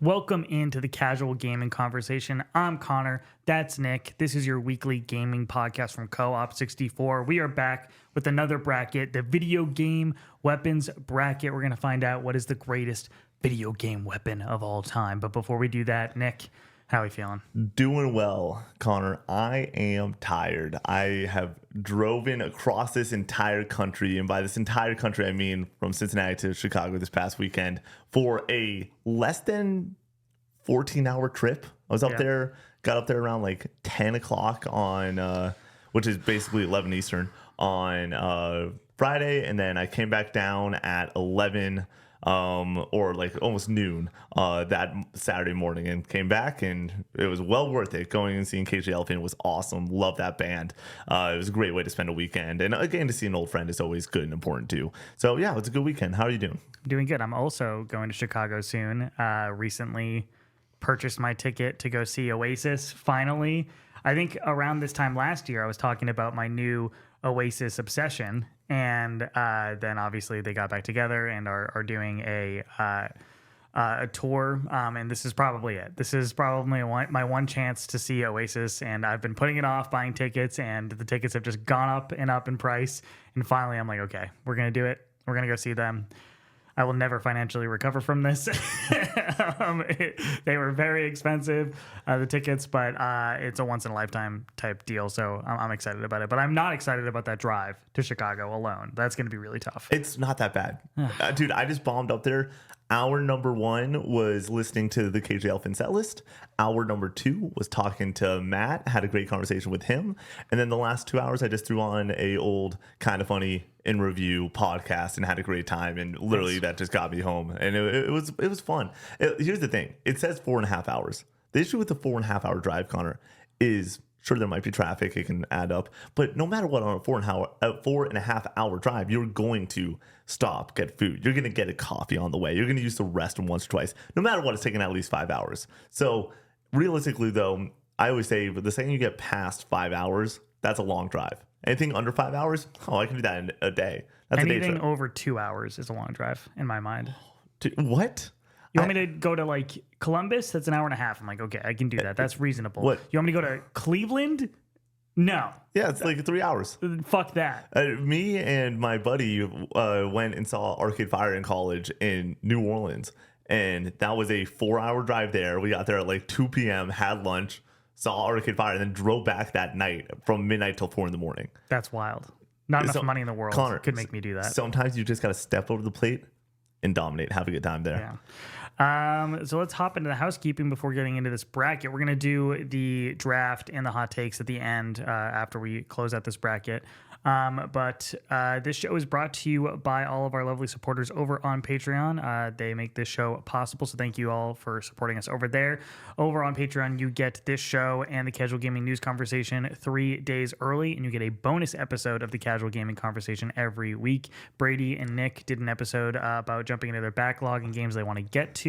Welcome into the Casual Gaming Conversation. I'm Connor. That's Nick. This is your weekly gaming podcast from Co-op 64. We are back with another bracket, the video game weapons bracket. We're going to find out what is the greatest video game weapon of all time. But before we do that, Nick, how are we feeling? Doing well, Connor. I am tired. I have driven across this entire country, and by this entire country, I mean from Cincinnati to Chicago this past weekend for a less than 14-hour trip. I was up there, got up there around like 10 o'clock on, which is basically 11 Eastern on Friday, and then I came back down at 11 or like almost noon that Saturday morning, and came back, and it was well worth it. Going and seeing Cage the Elephant was awesome. Love that band. It was a great way to spend a weekend, and again, to see an old friend is always good and important too. So yeah, it's a good weekend. How are you doing? Doing good. I'm also going to Chicago soon. Recently purchased my ticket to go see Oasis. Finally, I think around this time last year, I was talking about my new Oasis obsession, and then obviously they got back together and are doing a tour, and this is probably it. This is probably my one chance to see Oasis, and I've been putting it off buying tickets, and the tickets have just gone up in price, and finally I'm like, okay, we're gonna do it. We're gonna go see them. I will never financially recover from this. They were very expensive, the tickets, but it's a once-in-a-lifetime type deal, so I'm excited about it. But I'm not excited about that drive to Chicago alone. That's going to be really tough. It's not that bad. Dude, I just bombed up there. Hour number one was listening to the Cage the Elephant set list. Hour number two was talking to Matt, had a great conversation with him. And then the last 2 hours, I just threw on a old Kind of Funny in Review podcast and had a great time. And literally that just got me home. And it was fun. Here's the thing. It says 4.5 hours. The issue with the 4.5 hour drive, Connor, is sure there might be traffic. It can add up. But no matter what, on a 4.5 hour drive, you're going to stop, get food. You're going to get a coffee on the way. You're going to use the restroom once or twice. No matter what, it's taking at least 5 hours. So realistically, though, I always say the second you get past 5 hours, that's a long drive. Anything under 5 hours, I can do that in a day. That's Anything a day trip. Over 2 hours is a long drive in my mind. What? You want me to go to like Columbus? That's an hour and a half. I'm like, okay, I can do that. That's reasonable. What? You want me to go to Cleveland? No. Yeah, it's like 3 hours. Fuck that. Me and my buddy went and saw Arcade Fire in college in New Orleans, and that was a 4 hour drive there. We got there at like 2 p.m., had lunch, saw Arcade Fire, and then drove back that night from midnight till 4 in the morning. That's wild. Not enough money in the world Connor, could make me do that. Sometimes you just got to step over the plate and dominate. Have a good time there. Yeah. So let's hop into the housekeeping before getting into this bracket. We're going to do the draft and the hot takes at the end after we close out this bracket. But this show is brought to you by all of our lovely supporters over on Patreon. They make this show possible, so thank you all for supporting us over there. Over on Patreon, you get this show and the Casual Gaming News Conversation 3 days early, and you get a bonus episode of the Casual Gaming Conversation every week. Brady and Nick did an episode about jumping into their backlog and games they want to get to.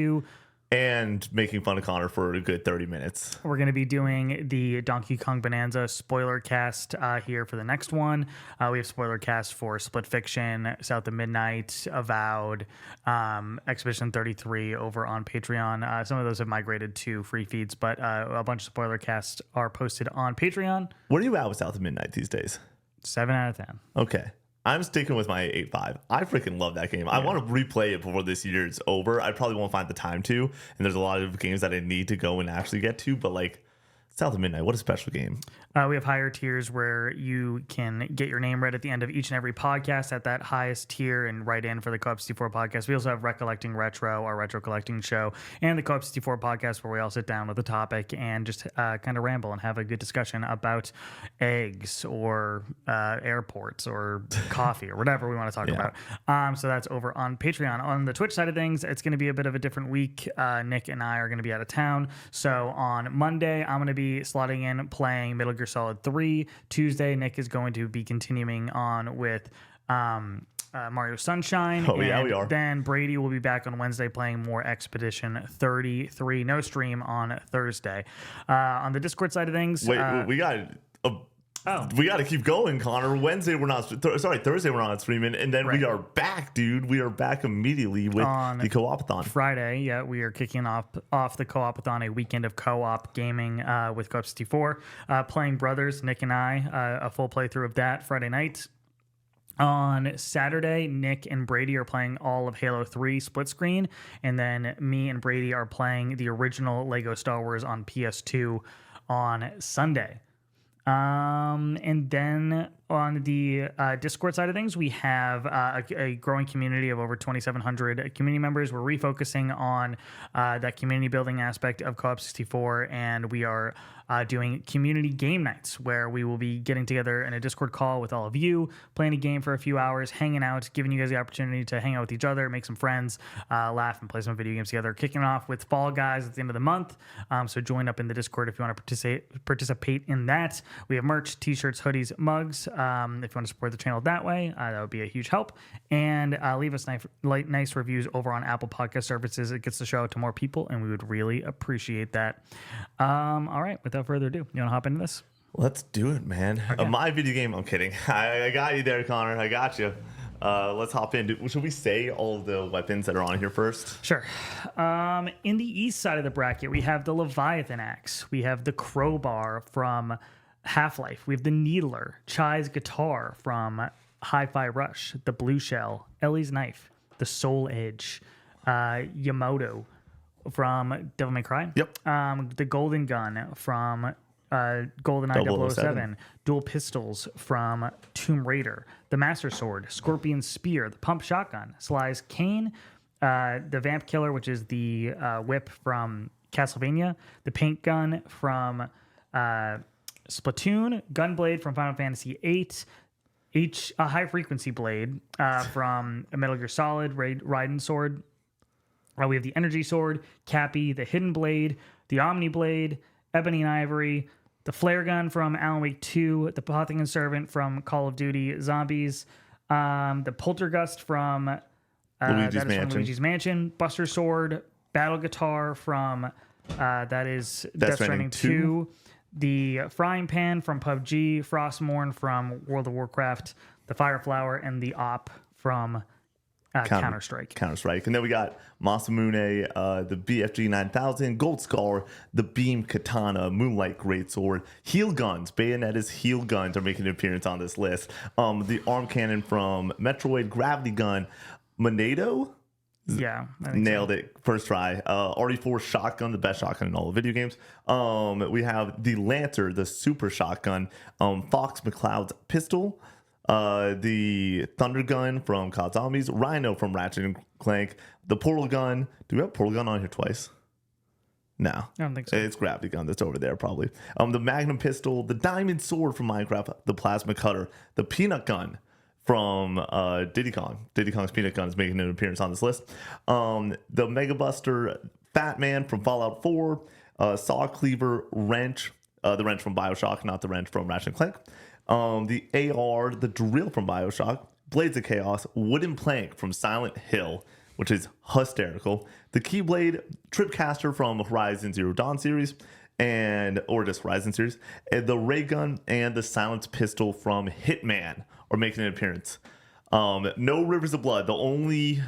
And making fun of Connor for a good 30 minutes. We're going to be doing the Donkey Kong Bonanza spoiler cast here for the next one. We have spoiler cast for Split Fiction, South of Midnight, Avowed, Expedition 33 over on Patreon. Some of those have migrated to free feeds, but a bunch of spoiler casts are posted on Patreon. Where are you at with South of Midnight these days? 7 out of 10. Okay. I'm sticking with my 8.5. I freaking love that game. Yeah. I want to replay it before this year's over. I probably won't find the time to, and there's a lot of games that I need to go and actually get to, but like South of Midnight, what a special game. We have higher tiers where you can get your name read at the end of each and every podcast at that highest tier and write in for the Co-op 64 podcast. We also have Recollecting Retro, our retro collecting show, and the Co-op 64 podcast where we all sit down with a topic and just kind of ramble and have a good discussion about eggs or airports or coffee or whatever we want to talk about. So that's over on Patreon. On the Twitch side of things, it's going to be a bit of a different week. Nick and I are going to be out of town. So on Monday, I'm going to be slotting in playing Metal Gear Solid 3. Tuesday, Nick is going to be continuing on with Mario Sunshine. Oh, yeah, we are. Then Brady will be back on Wednesday playing more Expedition 33. No stream on Thursday. On the Discord side of things... Wait, we got Oh. We got to keep going, Connor. Thursday we're not streaming, and then Right. we are back, dude. We are back immediately with the co-op-a-thon. Friday, yeah, we are kicking off the co-op-a-thon, a weekend of co-op gaming with Co-op 64, playing Brothers, Nick and I, a full playthrough of that Friday night. On Saturday, Nick and Brady are playing all of Halo 3 split screen, and then me and Brady are playing the original Lego Star Wars on PS2 on Sunday. And then on the Discord side of things, we have a growing community of over 2,700 community members. We're refocusing on that community building aspect of Co-op 64, and we are doing community game nights where we will be getting together in a Discord call with all of you, playing a game for a few hours, hanging out, giving you guys the opportunity to hang out with each other, make some friends, laugh, and play some video games together. Kicking off with Fall Guys at the end of the month. So join up in the Discord if you want to participate in that. We have merch, t-shirts, hoodies, mugs. If you want to support the channel that way, that would be a huge help. And leave us nice reviews over on Apple Podcast services. It gets the show out to more people, and we would really appreciate that. All right, without further ado, you want to hop into this? Let's do it, man. Okay. My video game. I'm kidding. I got you there, Connor. I got you. Let's hop in. Should we say all of the weapons that are on here first? Sure. In the east side of the bracket, we have the Leviathan Axe. We have the Crowbar from Half-Life. We have the Needler, Chai's Guitar from Hi-Fi Rush, the Blue Shell, Ellie's Knife, the Soul Edge, Yamoto from Devil May Cry. Yep. The Golden Gun from GoldenEye 007, Dual Pistols from Tomb Raider, the Master Sword, Scorpion Spear, the Pump Shotgun, Sly's Cane, the Vamp Killer, which is the whip from Castlevania, the Paint Gun from Splatoon, Gunblade from Final Fantasy VIII, a High Frequency Blade from Metal Gear Solid, Raiden Sword. We have the Energy Sword, Cappy, the Hidden Blade, the Omni Blade, Ebony and Ivory, the Flare Gun from Alan Wake 2, the Apothecary Servant from Call of Duty Zombies, the Poltergust from Luigi's Mansion, Buster Sword, Battle Guitar from that is Death Stranding 2, the Frying Pan from PUBG, Frostmourne from World of Warcraft, the Fire Flower, and the Op from Counter-Strike. And then we got Masamune, the BFG 9000, Gold Scar, the Beam Katana, Moonlight Greatsword, Heel Guns, Bayonetta's Heel Guns are making an appearance on this list. The Arm Cannon from Metroid, Gravity Gun, Monado. Yeah, nailed it first try. RE4 Shotgun, the best shotgun in all the video games. We have the Lancer, the Super Shotgun, Fox McCloud's Pistol, the Thunder Gun from COD Zombies, Rhino from Ratchet and Clank, the Portal Gun. Do we have Portal Gun on here twice? No, I don't think so. It's Gravity Gun that's over there probably. The Magnum Pistol, the Diamond Sword from Minecraft, the Plasma Cutter, the Peanut Gun from Diddy Kong. Diddy Kong's Peanut Gun is making an appearance on this list. The Mega Buster, Fat Man from Fallout 4, Saw Cleaver, Wrench, the Wrench from Bioshock, not the Wrench from Ratchet and Clank. The AR, the Drill from Bioshock, Blades of Chaos, Wooden Plank from Silent Hill, which is hysterical. The Keyblade, Tripcaster from Horizon Zero Dawn series, or just Horizon series, and the Ray Gun and the Silenced Pistol from Hitman are making an appearance. No Rivers of Blood. The only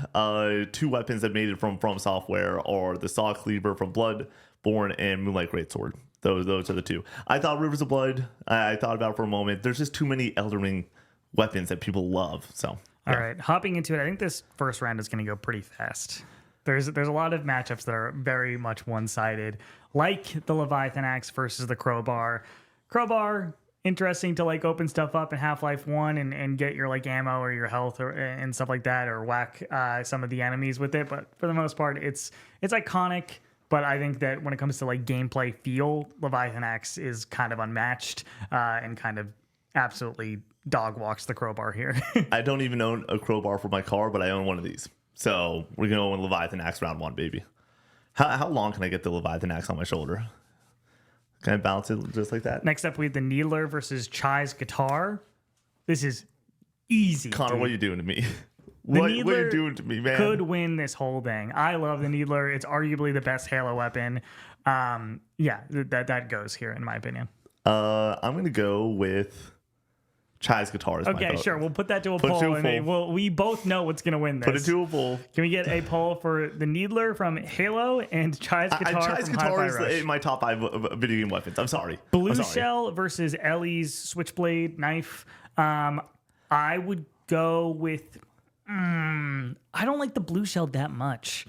two weapons that made it from Software are the Saw Cleaver from Bloodborne and Moonlight Greatsword. Those are the two. I thought Rivers of Blood, I thought about it for a moment. There's just too many Elden Ring weapons that people love. So, yeah. All right, hopping into it, I think this first round is going to go pretty fast. There's a lot of matchups that are very much one-sided, like the Leviathan Axe versus the Crowbar. Crowbar, interesting to like open stuff up in Half-Life 1 and get your like ammo or your health and stuff like that, or whack some of the enemies with it. But for the most part, it's iconic. But I think that when it comes to like gameplay feel, Leviathan Axe is kind of unmatched and kind of absolutely dog walks the Crowbar here. I don't even own a crowbar for my car, but I own one of these. So we're going to own Leviathan Axe round one, baby. How long can I get the Leviathan Axe on my shoulder? Can I bounce it just like that? Next up, we have the Needler versus Chai's Guitar. This is easy. Connor, dude. what are you doing to me? What are you doing to me, man? Could win this whole thing. I love the Needler. It's arguably the best Halo weapon. Yeah, that goes here, in my opinion. I'm going to go with Chai's guitar is my Okay, vote. sure. We'll put that to a Put it poll, to a and poll. we both know what's going to win this. Put it to a poll. Can we get a poll for the Needler from Halo and Chai's guitar Chai's from guitar Hi-Fi is Rush? in my top 5 video game weapons. I'm sorry. Blue I'm sorry. Shell versus Ellie's Switchblade knife. I would go with. I don't like the Blue Shell that much.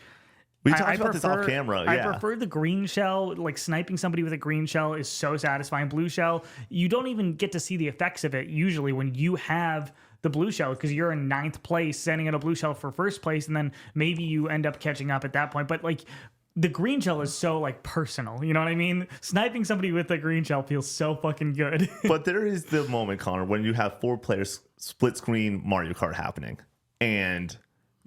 We talked about this off camera. Yeah. I prefer the green shell. Like sniping somebody with a green shell is so satisfying. Blue shell, you don't even get to see the effects of it usually when you have the blue shell because you're in 9th place, sending out a blue shell for first place, and then maybe you end up catching up at that point. But like the green shell is so like personal. You know what I mean? Sniping somebody with a green shell feels so fucking good. But there is the moment, Connor, when you have 4 players split screen Mario Kart happening, and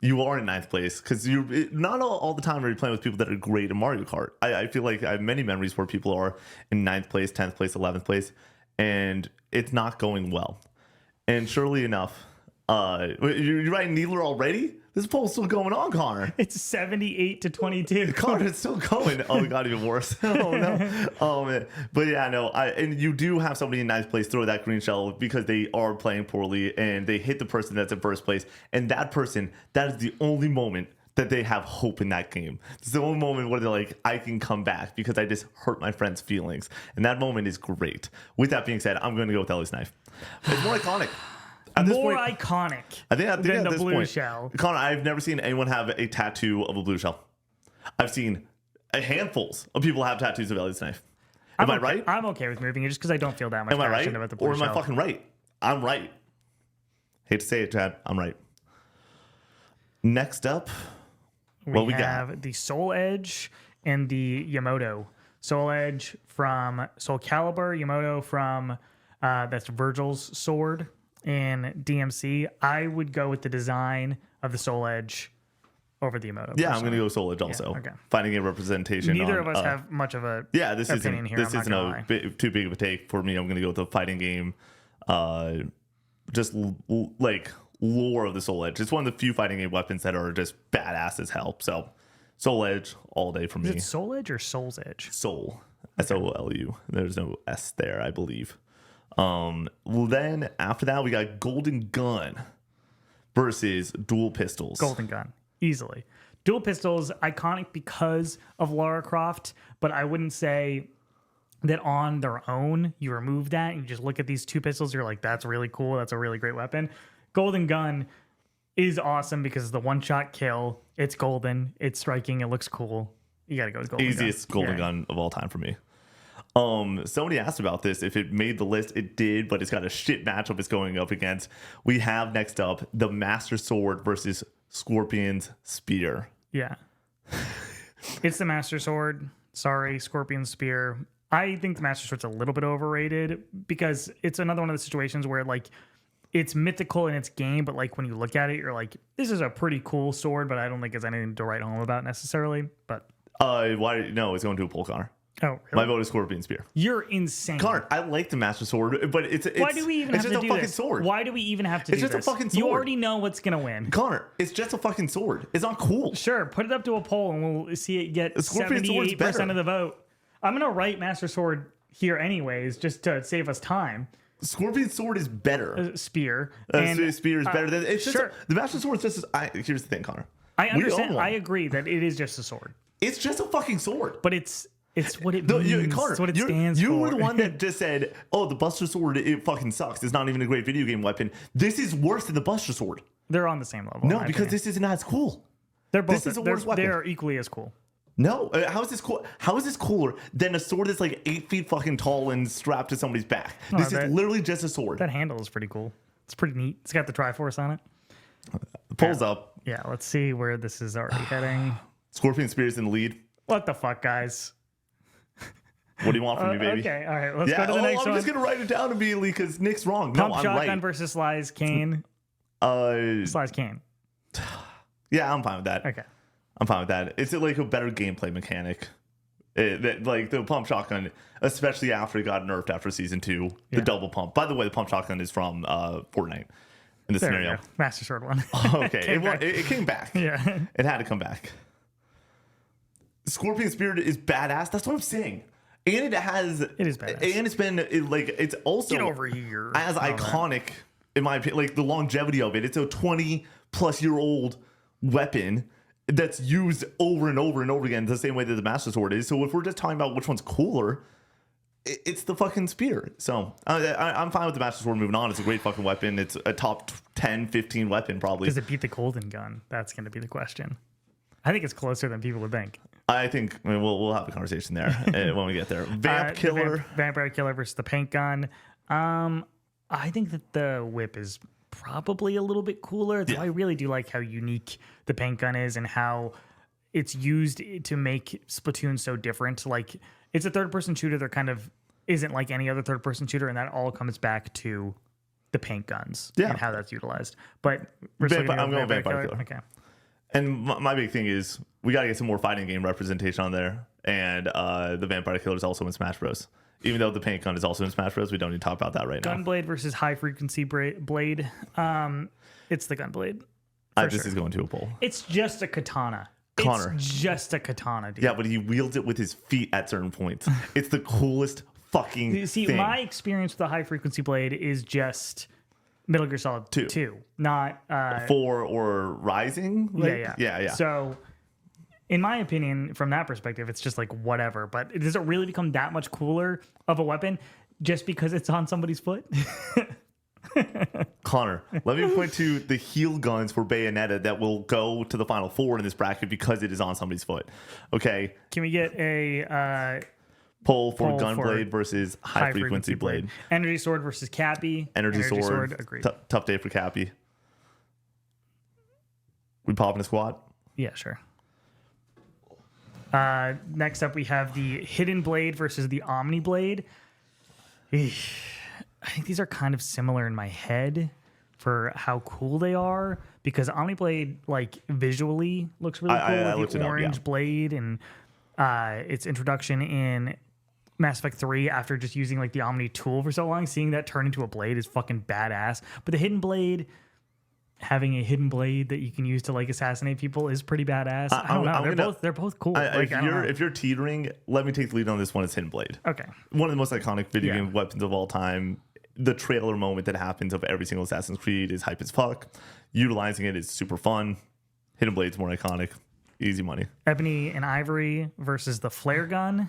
you are in 9th place because you're not all the time are you playing with people that are great in Mario Kart. I feel like I have many memories where people are in 9th place, 10th place, 11th place, and it's not going well. And surely enough, you're writing Needler already? This poll's still going on, Connor. It's 78-22. Connor, it's still going. Oh, it got even worse. Oh, no. Oh, man. But yeah, no. And you do have somebody in 9th place throw that green shell because they are playing poorly and they hit the person that's in first place. And that person, that is the only moment that they have hope in that game. It's the only moment where they're like, I can come back because I just hurt my friend's feelings. And that moment is great. With that being said, I'm going to go with Ellie's knife. It's more iconic. More iconic than at the this blue point, shell. Connor, I've never seen anyone have a tattoo of a blue shell. I've seen handfuls of people have tattoos of Ellie's knife. Am I right? I'm okay with moving it just because I don't feel that much Am I passion right? about the blue Or am shell. I fucking right? I'm right. Hate to say it, Chad. I'm right. Next up, what we have got? the Soul Edge and the Yamato. Soul Edge from Soul Calibur, Yamato from that's Virgil's sword in DMC. I would go with the design of the Soul Edge over the Yamato. Yeah, I'm going to go Soul Edge also. okay. Finding a representation. Neither of us have much of a this opinion isn't here. this I'm isn't not gonna lie. too big of a take for me. I'm going to go with the fighting game, just like lore of the Soul Edge. It's one of the few fighting game weapons that are just badass as hell. So Soul Edge all day for me. Is it Soul Edge or Soul's Edge? Soul, SOLU. There's no S there, I believe. Then after that we got Golden Gun versus Dual Pistols. Golden Gun, easily. Dual Pistols, iconic because of Lara Croft, but I wouldn't say that on their own you remove that. You just look at these 2 pistols, you're like, that's really cool. That's a really great weapon. Golden Gun is awesome because it's the one-shot kill. It's golden. It's striking. It looks cool. You got to go with Golden Gun. Easiest Golden Gun of all time for me. Somebody asked about this if it made the list. It did, but it's got a shit matchup it's going up against. We have next up the Master Sword versus Scorpion's Spear. Yeah. It's the Master Sword. Sorry, Scorpion Spear. I think the Master Sword's a little bit overrated because it's another one of the situations where like it's mythical in its game, but like when you look at it, you're like, this is a pretty cool sword, but I don't think it's anything to write home about necessarily. But why? No, it's going to a poll, Connor. oh, really? My vote is Scorpion Spear. You're insane. Connor, I like the Master Sword, but it's Why do we even have just to a do fucking this? sword. Why do we even have to do just this? a fucking You sword. already know what's gonna win. Connor, it's just a fucking sword. It's not cool. Sure, put it up to a poll and we'll see it get Scorpion Sword's 78% better. of the vote. I'm gonna write Master Sword here anyways, just to save us time. Scorpion Sword is better. Spear. Spear is better than it's just sure. the Master Sword is just here's the thing, Connor. I We own understand. one. I agree that it is just a sword, It's just a fucking sword. but it's what it No, means. Connor, it's what it you stands for. were the one that just said, "Oh, the Buster Sword, it fucking sucks. It's not even a great video game weapon." This is worse than the Buster Sword. They're on the same level. No, because this isn't as cool. they're both. this is a worse weapon. They're equally as cool. No, how is this cool? How is this cooler than a sword that's like 8 feet fucking tall and strapped to somebody's back? This that- is literally just a sword. That handle is pretty cool. It's pretty neat. It's got the Triforce on it. Pulls up. Yeah, let's see where this is already heading. Scorpion Spear's in the lead. What the fuck, guys? What do you want from me, baby? Okay, all right. Let's Yeah, go to the next I'm one. just gonna write it down immediately because Nick's wrong. Pump No, I'm Shotgun right. versus Sly's Kane. Sly's Kane. Yeah, I'm fine with that. Okay. I'm fine with that. It's like a better gameplay mechanic. Like the pump shotgun, especially after it got nerfed after season 2, the double pump. By the way, the pump shotgun is from Fortnite in this There we scenario. go. Master Sword one. Okay, it came back. Yeah. It had to come back. Scorpion Spirit is badass. That's what I'm saying. And it is badass. And it's been it's also Get over here. as iconic in my opinion. Like the longevity of it, it's a 20+ year old weapon that's used over and over and over again the same way that the Master Sword is. So if we're just talking about which one's cooler, it's the fucking spear. So I'm fine with the Master Sword moving on. It's a great fucking weapon. It's a top 10, 15 weapon probably. Does it beat the Golden Gun? That's going to be the question. I think it's closer than people would think. I think we'll have a conversation there when we get there. Killer. Vampire Killer versus the Paint Gun. I think that the whip is probably a little bit cooler. I really do like how unique the paint gun is and how it's used to make Splatoon so different. Like, it's a third-person shooter that kind of isn't like any other third-person shooter, and that all comes back to the paint guns and how that's utilized. But I'm going Vampire Killer. Okay. And my big thing is we got to get some more fighting game representation on there. And the Vampire Killer is also in Smash Bros. Even though the paint gun is also in Smash Bros, we don't need to talk about that right now. Gunblade versus high frequency blade. It's the Gunblade. This is going to a poll. It's just a katana. Connor. It's just a katana, dude. Yeah, but he wields it with his feet at certain points. It's the coolest fucking thing. My experience with the high frequency blade is just Metal Gear Solid 2. Not 4 or Rising. Yeah. So, in my opinion, from that perspective, it's just like whatever. But does it really become that much cooler of a weapon just because it's on somebody's foot? Connor, let me point to the heel guns for Bayonetta that will go to the final 4 in this bracket because it is on somebody's foot. Okay. Can we get a poll for Gunblade versus high frequency blade? Energy Sword versus Cappy. Energy Sword. Agreed. Tough day for Cappy. We pop in a squat? Yeah, sure. Next up, we have the Hidden Blade versus the Omni Blade. I think these are kind of similar in my head for how cool they are, because Omni Blade, like, visually looks really cool with the orange blade and its introduction in Mass Effect 3 after just using like the Omni tool for so long. Seeing that turn into a blade is fucking badass. But the Hidden Blade, having a hidden blade that you can use to like assassinate people is pretty badass. I don't know. They're both cool. If you're teetering, let me take the lead on this one. It's Hidden Blade. Okay. One of the most iconic video game weapons of all time. The trailer moment that happens of every single Assassin's Creed is hype as fuck. Utilizing it is super fun. Hidden Blade's more iconic. Easy money. Ebony and Ivory versus the flare gun.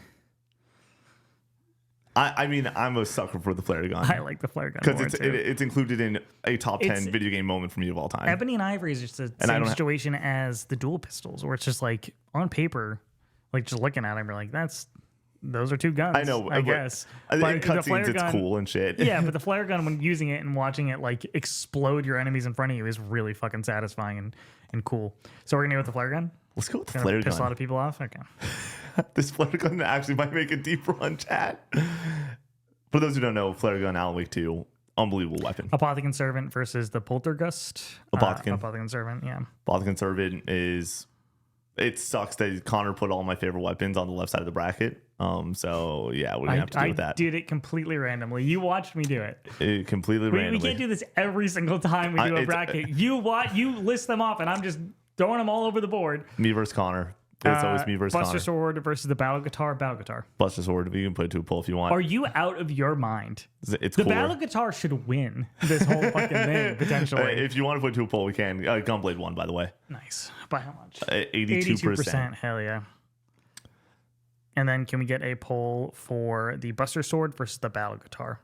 I mean, I'm a sucker for the flare gun. I like the flare gun because it's included in a top 10 video game moment for me of all time. Ebony and Ivory is just the same situation as the dual pistols, where it's just like on paper, like just looking at them, you're like, those are two guns. I know, I guess. In cutscenes, it's cool and shit. Yeah, but the flare gun, when using it and watching it like explode your enemies in front of you, is really fucking satisfying and cool. So we're gonna go with the flare gun. Let's go with the flare gun. Piss a lot of people off. Okay. This flare gun actually might make a deep run, chat. For those who don't know, flare gun, Alan Wake 2, unbelievable weapon. Apothecon Servant versus the Poltergust. Apothecon Servant, yeah. Apothecon Servant is... It sucks that Connor put all my favorite weapons on the left side of the bracket. So, yeah, we're going to have to deal with that. I did it completely randomly. You watched me do it. Completely randomly. We can't do this every single time we do a bracket. You list them off, and I'm just throwing them all over the board. Me versus Connor. It's always me versus Connor. Buster Sword versus the Battle Guitar. Buster Sword. You can put it to a poll if you want. Are you out of your mind? It's the Battle Guitar should win this whole fucking thing, potentially. If you want to put it to a poll, we can. Gunblade won, by the way. Nice. By how much? 82%. Hell yeah. And then can we get a poll for the Buster Sword versus the Battle Guitar?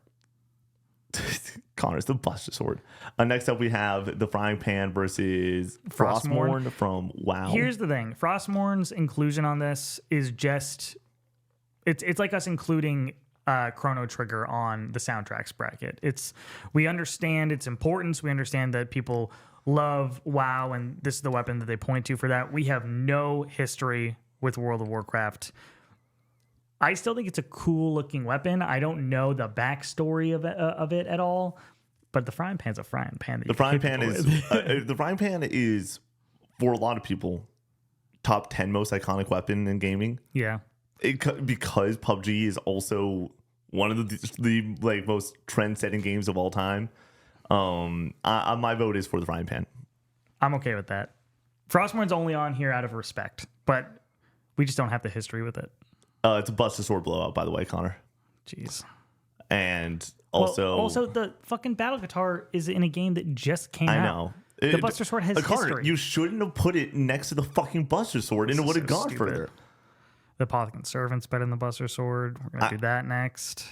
Connor's the Buster Sword. Next up, we have the Frying Pan versus Frostmourne from WoW. Here's the thing. Frostmourne's inclusion on this is just... It's like us including Chrono Trigger on the soundtracks bracket. We understand its importance. We understand that people love WoW, and this is the weapon that they point to for that. We have no history with World of Warcraft. I still think it's a cool looking weapon. I don't know the backstory of it at all, but the frying pan's a frying pan. The frying pan is for a lot of people top 10 most iconic weapon in gaming. Yeah, because PUBG is also one of the like most trend setting games of all time. My vote is for the frying pan. I'm okay with that. Frostmourne's only on here out of respect, but we just don't have the history with it. It's a Buster Sword blowout, by the way, Connor. Jeez. And also the fucking battle guitar is in a game that just came out. I know. The Buster Sword has Connor, history. you shouldn't have put it next to the fucking Buster Sword, and it would have gone stupid. further. The Apothicon Servant's better than the Buster Sword. We're going to do that next.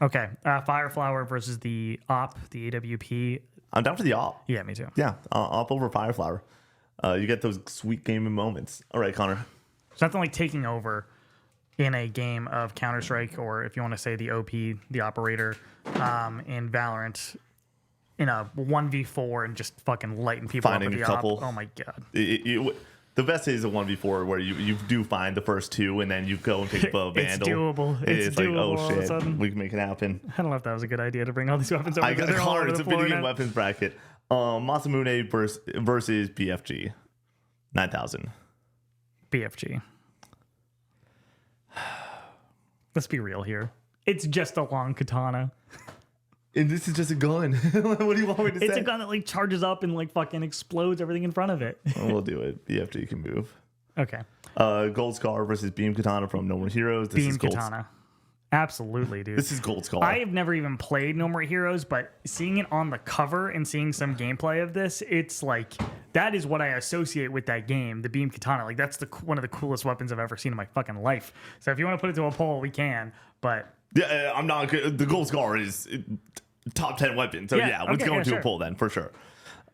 Okay. Fire Flower versus the OP, the AWP. I'm down for the op. Yeah, me too. Yeah, op over Fire Flower. You get those sweet gaming moments. All right, Connor. It's nothing like taking over in a game of Counter-Strike, or if you want to say the OP, the operator, in Valorant, in a 1v4 and just fucking lighting people Finding up with a the couple. op. Oh my God. The best is a 1v4 where you do find the first two and then you go and pick up a Vandal. It's doable. It's like, doable oh all of a shit, sudden. we can make it happen. I don't know if that was a good idea to bring all these weapons over. I got They're all Connor, over it's the a floor video game now. weapons bracket. Masamune versus BFG. 9,000. BFG. Let's be real here. It's just a long katana. And this is just a gun. What do you want me to say? It's a gun that like charges up and like fucking explodes everything in front of it. We'll do it. BFG can move. Okay. Gold Scar versus Beam Katana from No More Heroes. This Beam is Gold. katana. Absolutely, dude. This is Gold Scar. I have never even played No More Heroes, but seeing it on the cover and seeing some gameplay of this, it's like that is what I associate with that game, the Beam Katana. Like that's one of the coolest weapons I've ever seen in my fucking life. So if you want to put it to a poll, we can. But yeah, I'm not good. The Gold Scar is top 10 weapon. So yeah, let's go into a poll then for sure.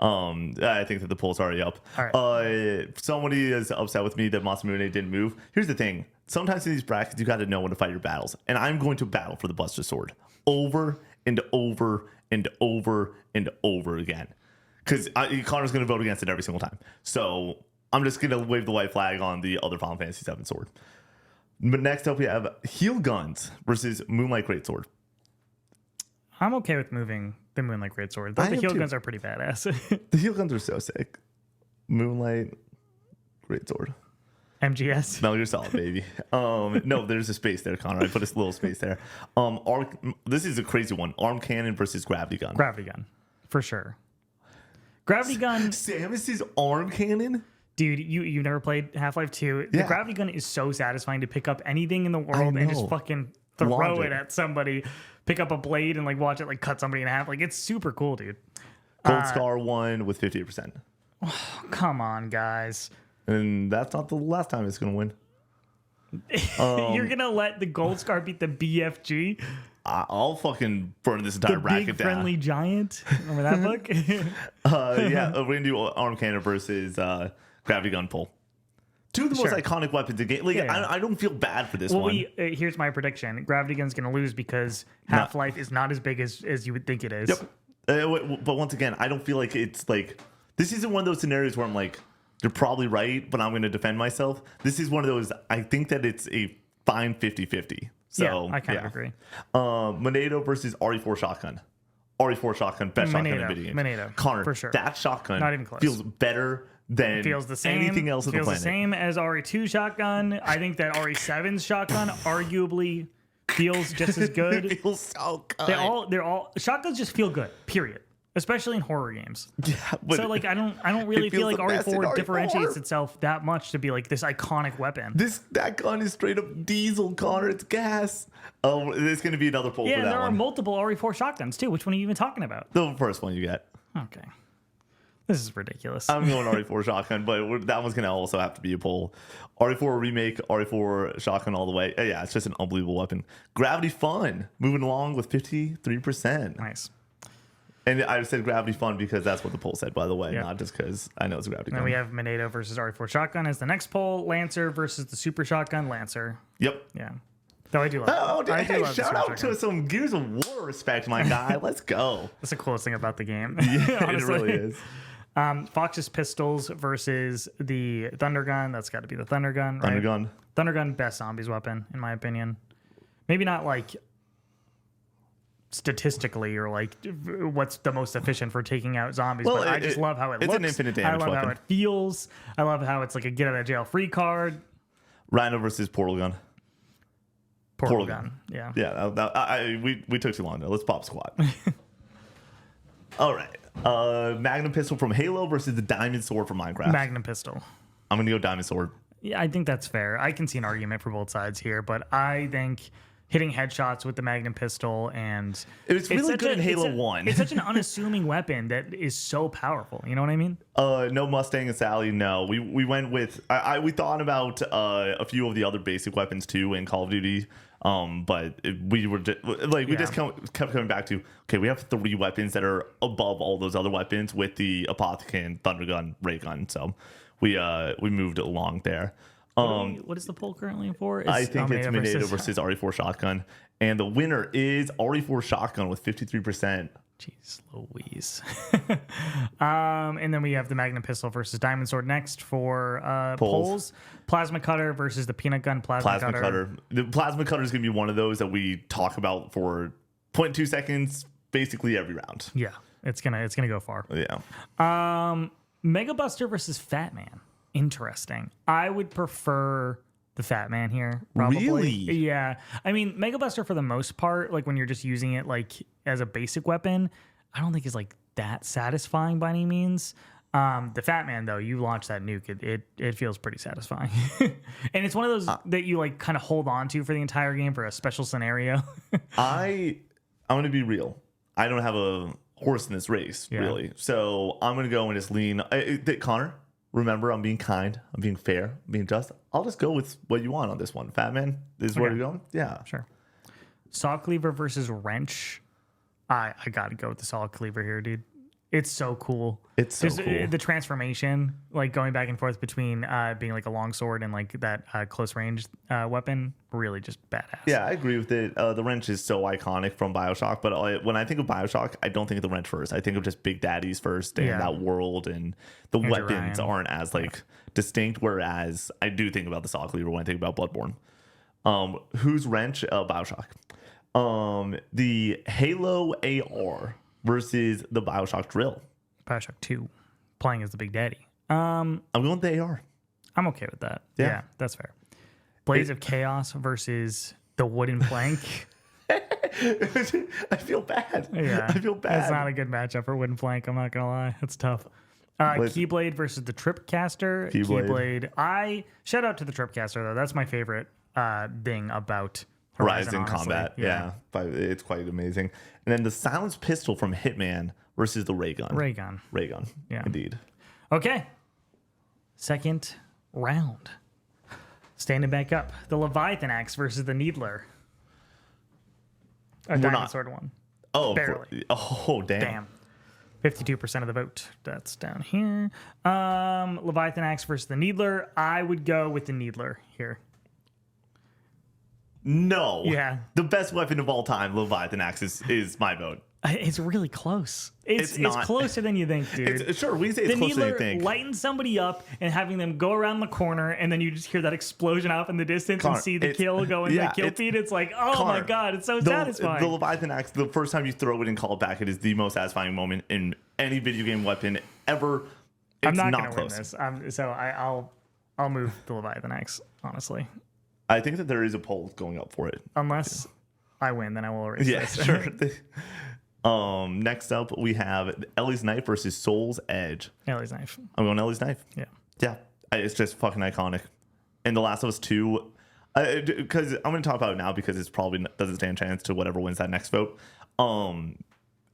I think that the poll's already up. All right. Somebody is upset with me that Masamune didn't move. Here's the thing. Sometimes in these brackets, you got to know when to fight your battles. And I'm going to battle for the Buster Sword over and over and over and over again. Because Connor's going to vote against it every single time. So I'm just going to wave the white flag on the other Final Fantasy VII sword. But next up, we have Heel Guns versus Moonlight Greatsword. I'm okay with moving the Moonlight Greatsword. The heel guns are pretty badass. The heel guns are so sick. Moonlight Greatsword. MGS. Metal Gear Solid, baby. No, there's a space there, Connor. I put a little space there. This is a crazy one. Arm Cannon versus Gravity Gun. Gravity Gun, for sure. Gravity Gun. Samus's Arm Cannon? Dude, you've never played Half-Life 2. Yeah. The Gravity Gun is so satisfying to pick up anything in the world and just fucking throw it at somebody. Pick up a blade and like watch it like cut somebody in half. Like it's super cool, dude. Gold Scar won with 58%. Come on, guys. And that's not the last time it's going to win. You're going to let the Gold Scar beat the BFG? I'll fucking burn this entire the bracket big down. Friendly Giant? Remember that book? Yeah, we're going to do Arm Cannon versus Gravity Gun Pull. Two of the most iconic weapons in the game. Like, yeah. I don't feel bad for this one. Here's my prediction. Gravity Gun's going to lose because Half-Life is not as big as you would think it is. Yep. But once again, I don't feel like it's like... This isn't one of those scenarios where I'm like, you're probably right, but I'm going to defend myself. This is one of those, I think that it's a fine 50-50. So, yeah, I kind of agree. Monado versus RE4 Shotgun. RE4 Shotgun, best shotgun in video games. Monado, Connor, for sure. That shotgun not even close. feels better than anything else on the planet. Feels the same as RE2 shotgun. I think that RE7's shotgun arguably feels just as good. It feels so good. They're all shotguns just feel good. Period. Especially in horror games. Yeah, but so like I don't really feel like RE4 differentiates RE4. itself that much to be like this iconic weapon. That gun is straight up diesel, Connor. It's gas. Oh, there's going to be another poll for that one. Yeah, there are multiple RE4 shotguns too. Which one are you even talking about? The first one you get. Okay. This is ridiculous. I'm going RE4 shotgun, but that one's going to also have to be a poll. RE4 remake, RE4 shotgun all the way. Yeah, it's just an unbelievable weapon. Gravity Fun moving along with 53%. Nice. And I said Gravity Fun because that's what the poll said, by the way, not just because I know it's a Gravity Gun. Then we have Monado versus RE4 shotgun as the next poll. Lancer versus the Super Shotgun. Lancer. Yep. Yeah. Though I do love it. Hey, shout out to some Gears of War respect, my guy. Let's go. That's the coolest thing about the game. Yeah, it really is. Fox's Pistols versus the Thunder Gun. That's got to be the Thunder Gun, right? Thunder Gun, best zombies weapon, in my opinion. Maybe not like statistically or like what's the most efficient for taking out zombies, but I just love how it looks. It's an infinite damage I love weapon. how it feels. I love how it's like a get out of jail free card. Rhino versus Portal Gun. Portal Gun. Yeah. Yeah. We took too long though. Let's pop squat. All right. Magnum Pistol from Halo versus the Diamond Sword from Minecraft. Magnum Pistol. I'm gonna go Diamond Sword. Yeah, I think that's fair. I can see an argument for both sides here, but I think hitting headshots with the Magnum pistol and It's really good in Halo 1. It's such an unassuming weapon that is so powerful. You know what I mean? No Mustang and Sally. No, we went with we thought about a few of the other basic weapons too in Call of Duty. We were just, like we just kept coming back to, okay, we have 3 weapons that are above all those other weapons with the Apothicon, Thunder Gun, Ray Gun. So we moved along there. What is the poll currently for? I think it's Minado versus RE4 Shotgun, and the winner is RE4 Shotgun with 53%. Jeez Louise. And then we have the Magnum pistol versus Diamond Sword next for polls. Plasma Cutter versus the Peanut Gun. Plasma Cutter. The Plasma Cutter is going to be one of those that we talk about for 0.2 seconds basically every round. Yeah, it's gonna go far. Yeah. Mega Buster versus Fat Man. Interesting. I would prefer the Fat Man here, probably. Really? Yeah. I mean, Mega Buster for the most part, like when you're just using it like as a basic weapon, I don't think is like that satisfying by any means. The Fat Man though, you launch that nuke, it feels pretty satisfying. And it's one of those that you like kind of hold on to for the entire game for a special scenario. I'm going to be real. I don't have a horse in this race, really. So I'm going to go and just lean. Connor, remember, I'm being kind. I'm being fair. I'm being just. I'll just go with what you want on this one. Fat Man, this is where you're going? Yeah. Sure. Saw Cleaver versus Wrench. I got to go with the Saw Cleaver here, dude. It's so cool. It's so cool. The transformation, like going back and forth between being like a long sword and like that close range weapon, really just badass. Yeah, I agree with it. The wrench is so iconic from BioShock, but when I think of BioShock, I don't think of the wrench first. I think of just Big Daddies first and that world, and the Andrew weapons Ryan. aren't as like distinct. Whereas I do think about the Saw Cleaver when I think about Bloodborne. Who's wrench? BioShock. The Halo AR versus the BioShock drill. BioShock 2, playing as the Big Daddy. I'm going with the AR. I'm okay with that. Yeah. Yeah, that's fair. Blades of Chaos versus the wooden plank. I feel bad. Yeah, I feel bad. That's not a good matchup for wooden plank. I'm not gonna lie, it's tough. Keyblade versus the Tripcaster. Keyblade. Shout out to the Tripcaster though. That's my favorite thing about Horizon honestly. Combat. Yeah, it's quite amazing. And then the silenced pistol from Hitman versus the ray gun. Ray gun. Yeah, indeed. Okay. Second round. Standing back up, the Leviathan Axe versus the Needler. A diamond sword one. Oh, barely. Damn. 52% of the vote. That's down here. Leviathan Axe versus the Needler. I would go with the Needler here. No. Yeah. The best weapon of all time, Leviathan Axe, is my vote. It's really close. It's closer than you think, dude. Sure, we say it's closer than you think. Lighting somebody up and having them go around the corner, and then you just hear that explosion off in the distance and see the kill go in the kill feed. It's like, oh my god, it's so satisfying. The Leviathan Axe, the first time you throw it and call it back, it is the most satisfying moment in any video game weapon ever. I'm not going to win this. So I'll move the Leviathan Axe, honestly. I think that there is a poll going up for it. Unless I win, then I will erase this. Yeah, sure. Next up, we have Ellie's Knife versus Soul's Edge. Ellie's Knife. I'm going Ellie's Knife. Yeah. Yeah. It's just fucking iconic. And The Last of Us 2, because I'm going to talk about it now because it's probably doesn't stand a chance to whatever wins that next vote.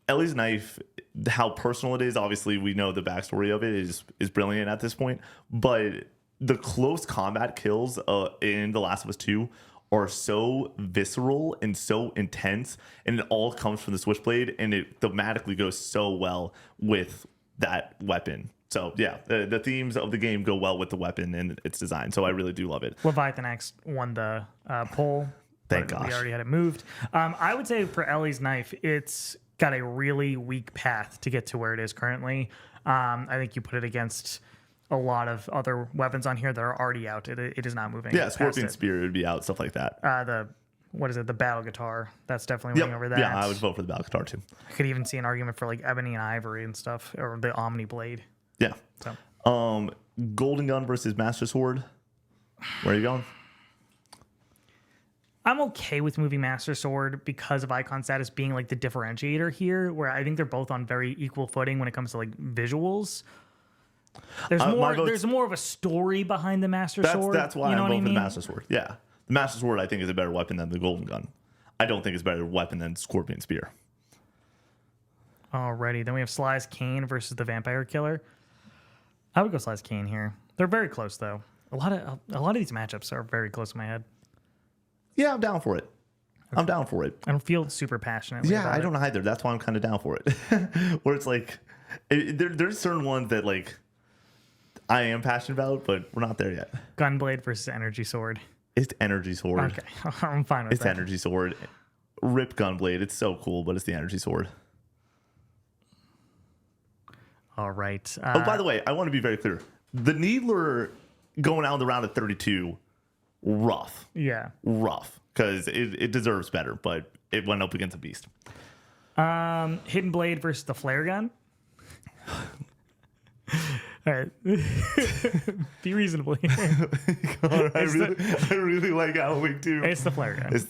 Ellie's Knife, how personal it is, obviously we know the backstory of it is brilliant at this point, but the close combat kills in The Last of Us 2 are so visceral and so intense, and it all comes from the Switchblade, and it thematically goes so well with that weapon. So yeah, the themes of the game go well with the weapon and its design. So I really do love it. Leviathan X won the poll. Thank gosh. We already had it moved. I would say for Ellie's Knife, it's got a really weak path to get to where it is currently. I think you put it against a lot of other weapons on here that are already out. It is not moving. Yeah, Scorpion Spear would be out, stuff like that. The battle guitar? That's definitely winning over that. Yeah, I would vote for the battle guitar too. I could even see an argument for like Ebony and Ivory and stuff, or the Omni Blade. Yeah. So. Golden Gun versus Master Sword. Where are you going? I'm okay with moving Master Sword because of icon status being like the differentiator here, where I think they're both on very equal footing when it comes to like visuals. There's more. vote's- There's more of a story behind the Master Sword. That's why you know I'm what I voting for mean? the Master Sword. Yeah. The Master Sword, I think, is a better weapon than the Golden Gun. I don't think it's a better weapon than Scorpion Spear. Alrighty, then we have Sly's Kane versus the Vampire Killer. I would go Sly's Kane here. They're very close though. A lot of these matchups are very close in my head. Yeah, I'm down for it. I'm down for it. I don't feel super passionately. Yeah, about I it. don't either. That's why I'm kind of down for it. Where it's like, there's certain ones that like I am passionate about, but we're not there yet. Gunblade versus Energy Sword. It's Energy Sword. Okay, I'm fine with It's that. Energy Sword. Rip Gunblade. It's so cool, but it's the Energy Sword. All right. Oh, by the way, I want to be very clear. The Needler going out in the round of 32, rough. Yeah. Rough. Because it deserves better, but it went up against a beast. Hidden Blade versus the Flare Gun. All right. Be reasonable here. God, I really like Halloween too. It's the Flare Gun.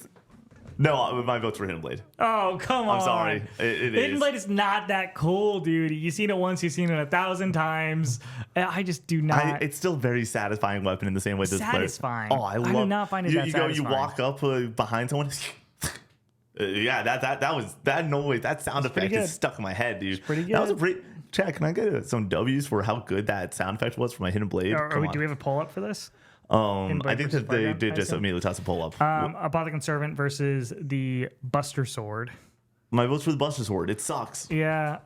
No, my vote's for Hidden Blade. Oh, come on. I'm sorry. It Hidden is. Blade is not that cool, dude. You've seen it once, you've seen it 1,000 times. I just do not. It's still a very satisfying weapon in the same way that Satisfying. Oh, I love. do not find it you, that you go, satisfying. you walk up behind someone. Yeah, that was that noise. That sound effect pretty good. is stuck in my head, dude. pretty That was a good. great. Chad, can I get some W's for how good that sound effect was for my Hidden Blade? Do we have a poll up for this? I Blade think versus that they Flare Gun, did I just assume? immediately toss a poll up. Apothecant Servant versus the Buster Sword. My vote's for the Buster Sword. It sucks. Yeah,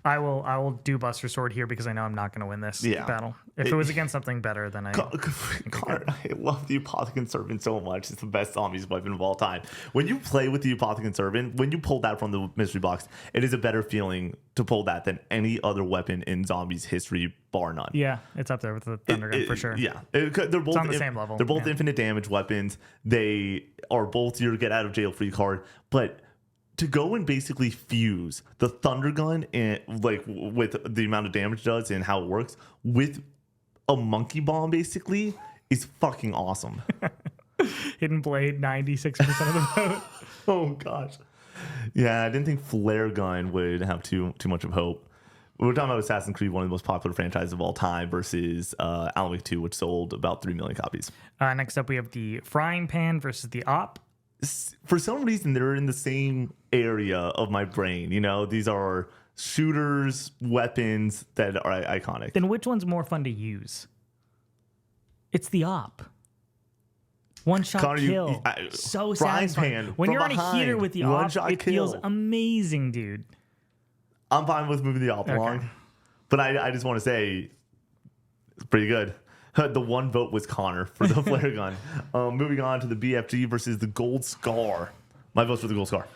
I will do Buster Sword here because I know I'm not going to win this battle. If it was against something better, then I. Connor, I love the Apothecant Servant so much. It's the best zombies weapon of all time. When you play with the Apothecant Servant, when you pull that from the mystery box, it is a better feeling to pull that than any other weapon in zombies history, bar none. Yeah, it's up there with the Thunder Gun for sure. Yeah, they're both on the same level. They're both Yeah. infinite damage weapons. They are both your get out of jail free card, but to go and basically fuse the Thunder Gun and like with the amount of damage it does and how it works with a monkey bomb basically is fucking awesome. Hidden Blade, 96% of the vote. Oh gosh. Yeah, I didn't think Flare Gun would have too much of hope. We're talking about Assassin's Creed, one of the most popular franchises of all time, versus Alan Wake 2, which sold about 3 million copies. Next up, we have the Frying Pan versus the Op. For some reason, they're in the same area of my brain. You know, these are shooters, weapons that are iconic. Then which one's more fun to use? It's the Op. One shot Connor, kill. So Frying satisfying. Pan When from you're on a heater behind, with the one Op, shot it feels kill. amazing, dude. I'm fine with moving the op along, but I just want to say it's pretty good. The one vote was Connor for the flare gun. Moving on to the BFG versus the Gold Scar. My vote's for the Gold Scar.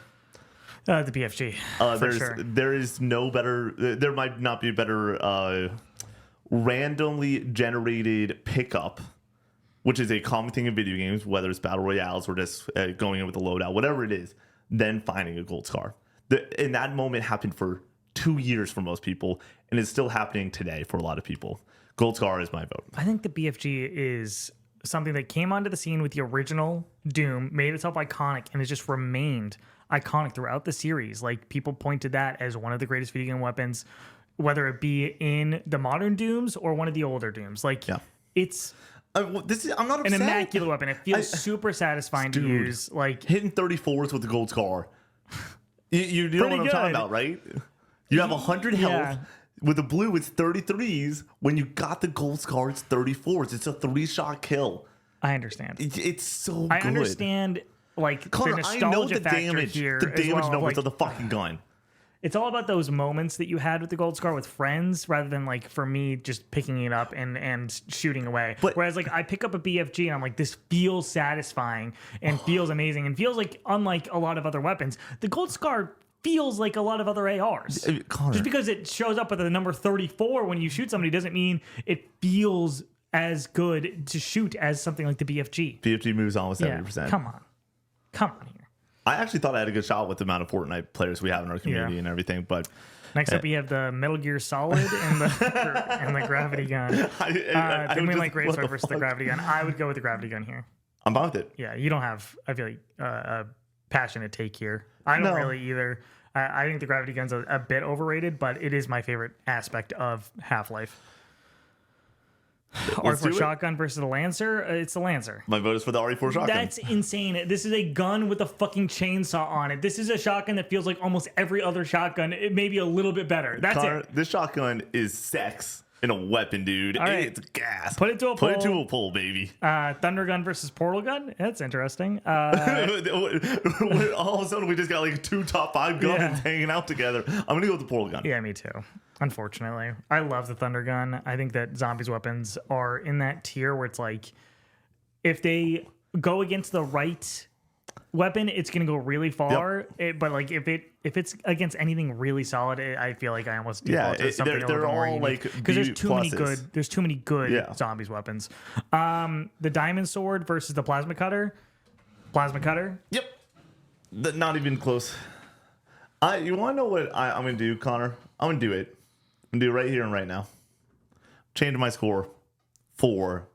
The BFG, for sure. There is no better. There might not be a better randomly generated pickup, which is a common thing in video games, whether it's battle royales or just going in with a loadout, whatever it is, than finding a Gold Scar. And that moment happened for 2 years for most people, and it's still happening today for a lot of people. Gold Scar is my vote. I think the BFG is something that came onto the scene with the original Doom, made itself iconic, and has just remained iconic throughout the series. Like, people point to that as one of the greatest video game weapons, whether it be in the modern Dooms or one of the older Dooms. Like, it's I'm not upset. an immaculate weapon. It feels super satisfying to use. Like, hitting 34s with the Gold Scar. You know what I'm Pretty talking good. about, right? You have 100 health. Yeah. With the blue, it's 33s. When you got the Gold Scar, it's 34s. It's a 3-shot kill. I understand. It's so good. I understand, like, Connor, the I nostalgia know the factor damage. here. The as damage well, of, numbers like, of the fucking gun. it's all about those moments that you had with the Gold Scar with friends, rather than, like, for me just picking it up and shooting away. But- whereas, like, I pick up a BFG and I'm like, this feels satisfying and feels amazing and feels like, unlike a lot of other weapons, the Gold Scar feels like a lot of other ARs. Connor. Just because it shows up with the number 34 when you shoot somebody doesn't mean it feels as good to shoot as something like the BFG. BFG moves on with 70%. Yeah, come on here. I actually thought I had a good shot with the amount of Fortnite players we have in our community and everything, but Next up, we have the Metal Gear Solid and the gravity gun. Then we like Great Sword versus the gravity gun. I would go with the gravity gun here. I'm fine with it. Yeah, you don't have, I feel like, a passionate take here. I don't No. really either. I think the gravity gun's a bit overrated, but it is my favorite aspect of Half-Life. R4 shotgun versus the Lancer. It's the Lancer. My vote is for the RE4 shotgun. That's insane. This is a gun with a fucking chainsaw on it. This is a shotgun that feels like almost every other shotgun. It may be a little bit better. That's Connor, it. This shotgun is sex in a weapon, dude. Right. It's gas. Put it to a Put it poll. to a poll, baby. Thunder gun versus portal gun. That's interesting. All of a sudden, we just got like 2 top 5 guns hanging out together. I'm gonna go with the portal gun. Yeah, me too. Unfortunately, I love the thunder gun. I think that zombies weapons are in that tier where it's like, if they go against the right weapon, it's gonna go really far. But like if it's against anything really solid, I feel like I almost default to something they're a little more all unique. like because there's too many pluses. good. There's too many good zombies weapons. The diamond sword versus the plasma cutter. Plasma cutter. Yep. Not even close. You want to know what I'm gonna do, Connor? I'm gonna do it. I'm gonna do it right here and right now. Change my score for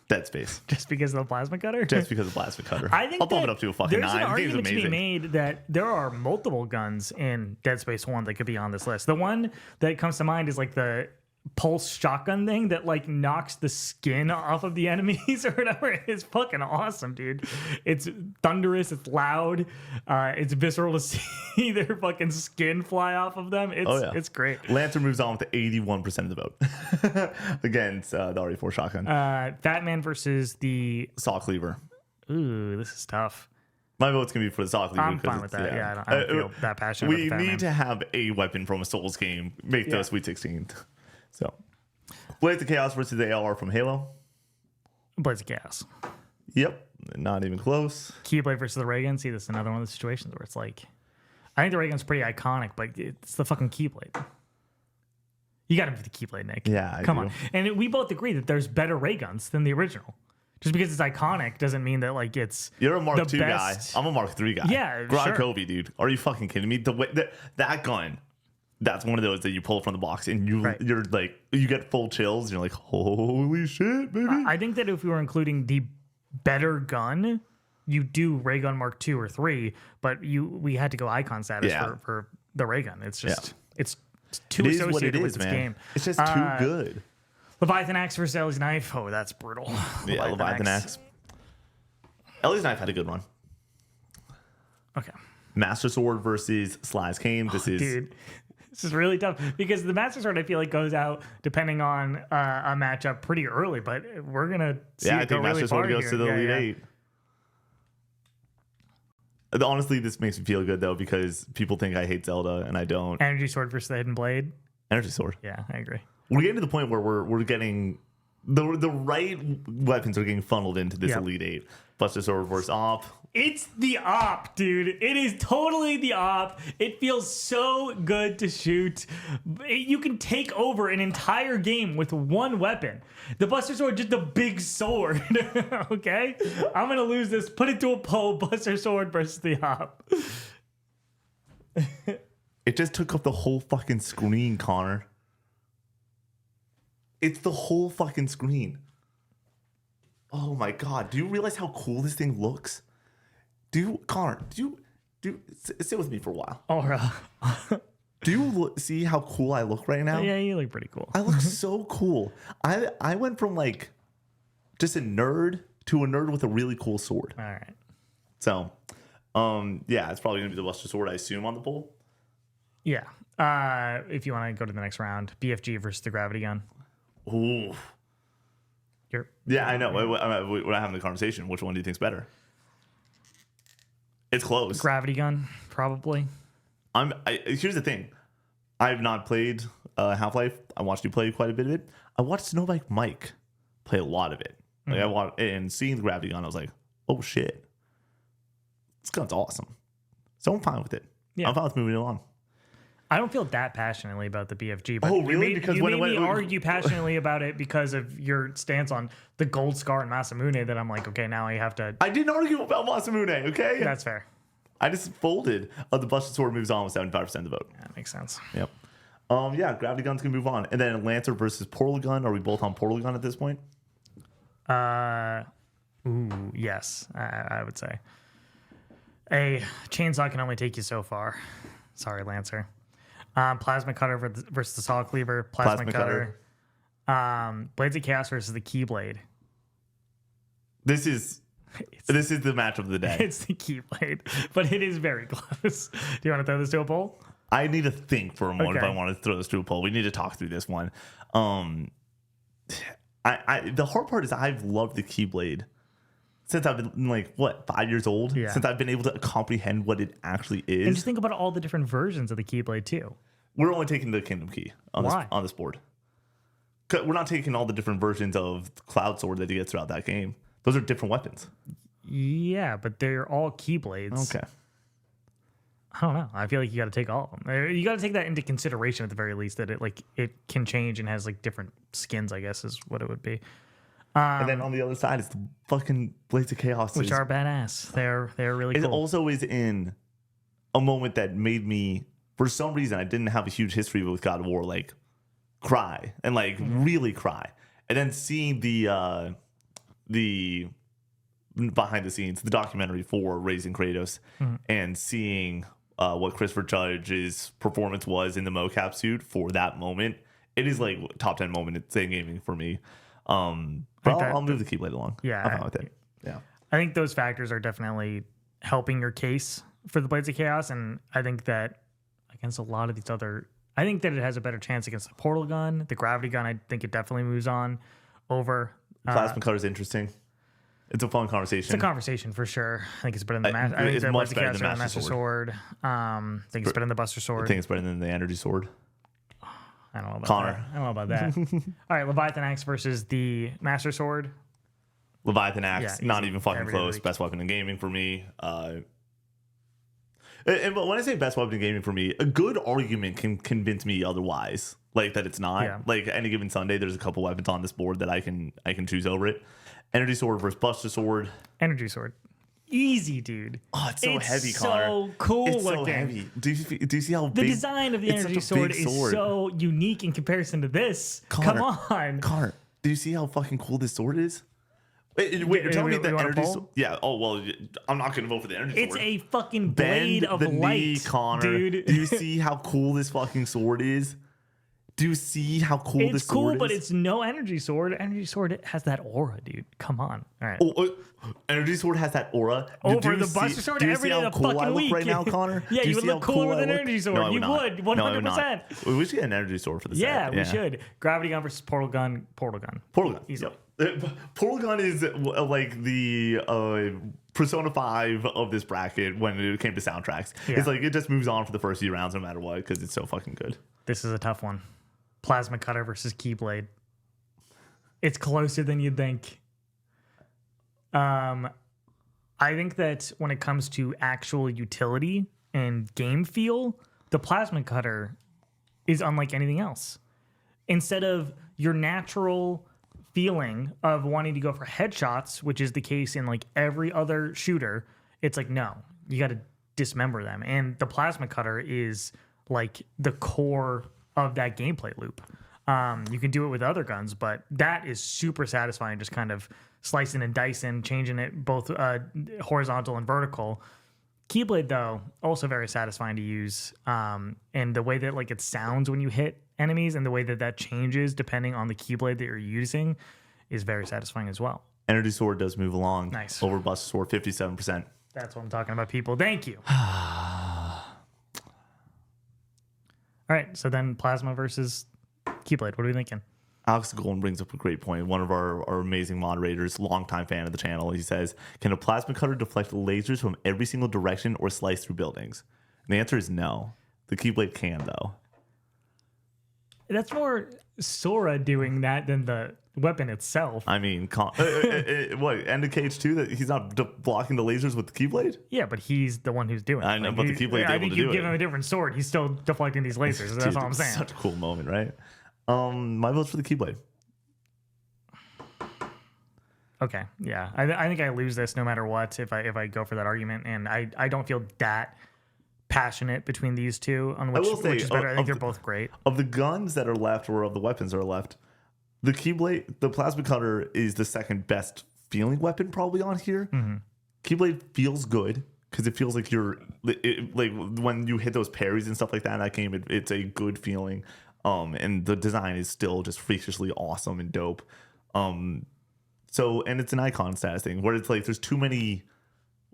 Dead Space. Just because of the plasma cutter? Just because of plasma cutter. I think I'll bump it up to a fucking 9. There's an The game's argument to be amazing. made that there are multiple guns in Dead Space 1 that could be on this list. The one that comes to mind is like the pulse shotgun thing that like knocks the skin off of the enemies or whatever. It's fucking awesome, dude. It's thunderous, it's loud, it's visceral to see their fucking skin fly off of them. It's great. Lancer moves on with 81% of the vote against the RE4 shotgun. Fat Man versus the Saw cleaver. Ooh, this is tough. My vote's gonna be for the Saw cleaver. I'm fine with that. Yeah, I don't feel that passionate. We about the Fat need Man. to have a weapon from a Souls game. Make the Sweet 16. So, Blades of Chaos versus the AR from Halo. Blades of Chaos. Yep, not even close. Keyblade versus the ray gun. See, this is another one of the situations where it's like, I think the ray gun's pretty iconic, but it's the fucking Keyblade. You got to be the Keyblade, Nick. Yeah, come on. And we both agree that there's better ray guns than the original. Just because it's iconic doesn't mean that like it's. You're a Mark II guy. I'm a Mark III guy. Yeah, Grod sure. Kobe, dude. Are you fucking kidding me? The way that gun. That's one of those that you pull from the box and you're like, you get full chills. And you're like, holy shit, baby. I think that if we were including the better gun, you do ray gun Mark II or III, but we had to go icon status for the ray gun. It's just it's too associated with this game. It's just too good. Leviathan Axe versus Ellie's Knife. Oh, that's brutal. Yeah, Leviathan Axe. Ellie's Knife had a good one. Okay. Master Sword versus Sly's Cane. Dude. This is really tough because the Master Sword, I feel like, goes out depending on a matchup pretty early, but we're going to see it go really far here. I think Master Sword goes to the Elite 8. Honestly, this makes me feel good, though, because people think I hate Zelda, and I don't. Energy Sword versus the Hidden Blade. Energy Sword. Yeah, I agree. We're getting to the point where we're getting... The right weapons are getting funneled into this Elite 8. Buster Sword versus Op. It's the op, dude. It is totally the op. It feels so good to shoot. You can take over an entire game with one weapon. The Buster Sword, just a big sword. Okay? I'm going to lose this. Put it to a poll. Buster Sword versus the op. It just took up the whole fucking screen, Connor. It's the whole fucking screen. Oh my god. Do you realize how cool this thing looks? Connor, sit with me for a while. All right. Do you see how cool I look right now? Yeah, you look pretty cool. I look so cool. I went from like just a nerd to a nerd with a really cool sword. All right. So, yeah, it's probably gonna be the Buster Sword, I assume, on the poll. Yeah. If you want to go to the next round, BFG versus the Gravity Gun. Ooh. Yeah, I know. We're having the conversation. Which one do you think's better? It's close. Gravity Gun, probably. Here's the thing. I've not played Half-Life. I watched you play quite a bit of it. I watched Snowbike Mike play a lot of it. Like and seeing the Gravity Gun, I was like, oh shit, this gun's awesome. So I'm fine with it. Yeah. I'm fine with moving along. I don't feel that passionately about the BFG. But oh, really? Because you made me argue passionately about it because of your stance on the Gold Scar and Masamune that I'm like, okay, now I have to... I didn't argue about Masamune, okay? That's fair. I just folded. The Buster Sword moves on with 75% of the vote. That makes sense. Yep. Yeah, Gravity Gun's going to move on. And then Lancer versus Portal Gun. Are we both on Portal Gun at this point? Yes, I would say. A chainsaw can only take you so far. Sorry, Lancer. Plasma Cutter versus the Saw Cleaver. Plasma Cutter. Blades of Chaos versus the Keyblade. This is the match of the day. It's the Keyblade, but it is very close. Do you want to throw this to a poll? I need to think for a moment if Okay. I want to throw this to a poll. We need to talk through this one. The hard part is I've loved the Keyblade since I've been 5 years old. Yeah. Since I've been able to comprehend what it actually is. And just think about all the different versions of the Keyblade too. We're only taking the Kingdom Key on Why? this board. 'Cause we're not taking all the different versions of Cloud Sword that you get throughout that game. Those are different weapons. Yeah, but they're all Keyblades. Okay. I don't know. I feel like you got to take all of them. You got to take that into consideration at the very least, that it can change and has different skins, I guess is what it would be. And then on the other side is the fucking Blades of Chaos. Which are badass. They're really It cool. also is in a moment that made me, for some reason, I didn't have a huge history with God of War, cry and really cry. And then seeing the behind the scenes, the documentary for Raising Kratos, and seeing what Christopher Judge's performance was in the mocap suit for that moment, it is top 10 moment in gaming for me. But I'll move the Keyblade along. Yeah, I'm fine with it. Yeah. I think those factors are definitely helping your case for the Blades of Chaos, and I think that against a lot of these other, I think that it has a better chance against the Portal Gun, the Gravity Gun. I think it definitely moves on over. Plasma Cutter is interesting. It's a fun conversation. It's a conversation for sure. I think it's better than the Master. I think it's the much Blades of better Chaos than are the Master Sword. I think it's better than the Buster I Sword. think it's better than the Energy Sword. I don't know about Connor. that. I don't know about that. All right, Leviathan Axe versus the Master Sword. Leviathan Axe, Yeah, not easy. even fucking Every close. week. Best weapon in gaming for me. But when I say best weapon in gaming for me, a good argument can convince me otherwise. That it's not. Yeah. Any given Sunday, there's a couple weapons on this board that I can choose over it. Energy Sword versus Buster Sword. Energy Sword. Easy, dude. Oh, it's so heavy, so Connor. cool It's looking. so heavy. Do you see how The big design of the it's Energy such a Sword big is so unique in comparison to this. Connor, Come on. Connor, do you see how fucking cool this sword is? Wait, you're telling me we that want a Energy poll? Sword? Yeah. Oh well, I'm not gonna vote for the Energy It's Sword. a fucking blade Bend of the light, knee, Connor. dude. Do you see how cool this fucking sword is? Do you see how cool It's this cool, sword but is? it's no Energy Sword. Energy Sword has that aura, dude. Come on. All right. Energy Sword has that aura. Over the Buster Sword do you every see day how of the cool I fucking look week. right now, Connor? Yeah, Do you would see how look cooler cool with I an look? Energy Sword. No, I You not. would, No, I would 100%. not. We should get an Energy Sword for the Yeah, set. we should. Gravity Gun versus Portal Gun. Portal Gun. Portal Gun. Easily. Yep. Portal Gun is the Persona 5 of this bracket when it came to soundtracks. Yeah. It's it just moves on for the first few rounds no matter what because it's so fucking good. This is a tough one. Plasma Cutter versus Keyblade. It's closer than you'd think. I think that when it comes to actual utility and game feel, the Plasma Cutter is unlike anything else. Instead of your natural feeling of wanting to go for headshots, which is the case in every other shooter, it's no, you got to dismember them. And the Plasma Cutter is the core of that gameplay loop. You can do it with other guns, but that is super satisfying, just kind of slicing and dicing, changing it both horizontal and vertical. Keyblade, though, also very satisfying to use. And the way that it sounds when you hit enemies and the way that that changes depending on the Keyblade that you're using is very satisfying as well. Energy Sword does move along. Nice. Over Buster Sword, 57%. That's what I'm talking about, people. Thank you. All right, so then Plasma versus Keyblade. What are we thinking? Alex Golden brings up a great point. One of our amazing moderators, longtime fan of the channel, he says, can a plasma cutter deflect lasers from every single direction or slice through buildings? And the answer is no. The Keyblade can, though. That's more Sora doing that than the weapon itself. I mean, what, end of Cage 2, that he's not blocking the lasers with the Keyblade? Yeah, but he's the one who's doing it. I know, but the Keyblade's I able think to you do give it. him a different sword. He's still deflecting these lasers. That's Dude, all I'm saying. Such a cool moment, right? My vote's for the Keyblade. Okay, yeah. I think I lose this no matter what if I go for that argument, and I don't feel that passionate between these two on which is better. I think they're both great. Of the guns that are left or of the weapons that are left, the Keyblade, the plasma cutter is the second best feeling weapon probably on here. Mm-hmm. Keyblade feels good. because it feels like like when you hit those parries and stuff like that in that game, it's a good feeling. And the design is still just freakishly awesome and dope. So, and it's an icon status thing where it's like there's too many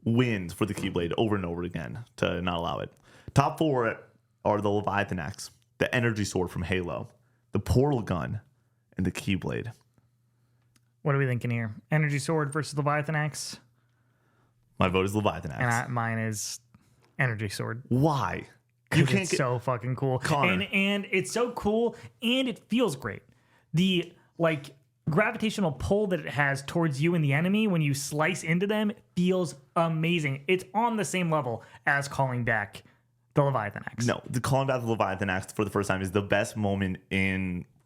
wins for the Keyblade over and over again to not allow it. Top 4 are the Leviathan Axe, the Energy Sword from Halo, the Portal Gun, and the Keyblade. What are we thinking here? Energy Sword versus Leviathan Axe? My vote is Leviathan Axe. And mine is Energy Sword. Why? You can't it's so fucking cool. And it's so cool and it feels great. The like gravitational pull that it has towards you and the enemy when you slice into them feels amazing. It's on the same level as calling back the Leviathan Axe. No, the calling back the Leviathan Axe for the first time is the best moment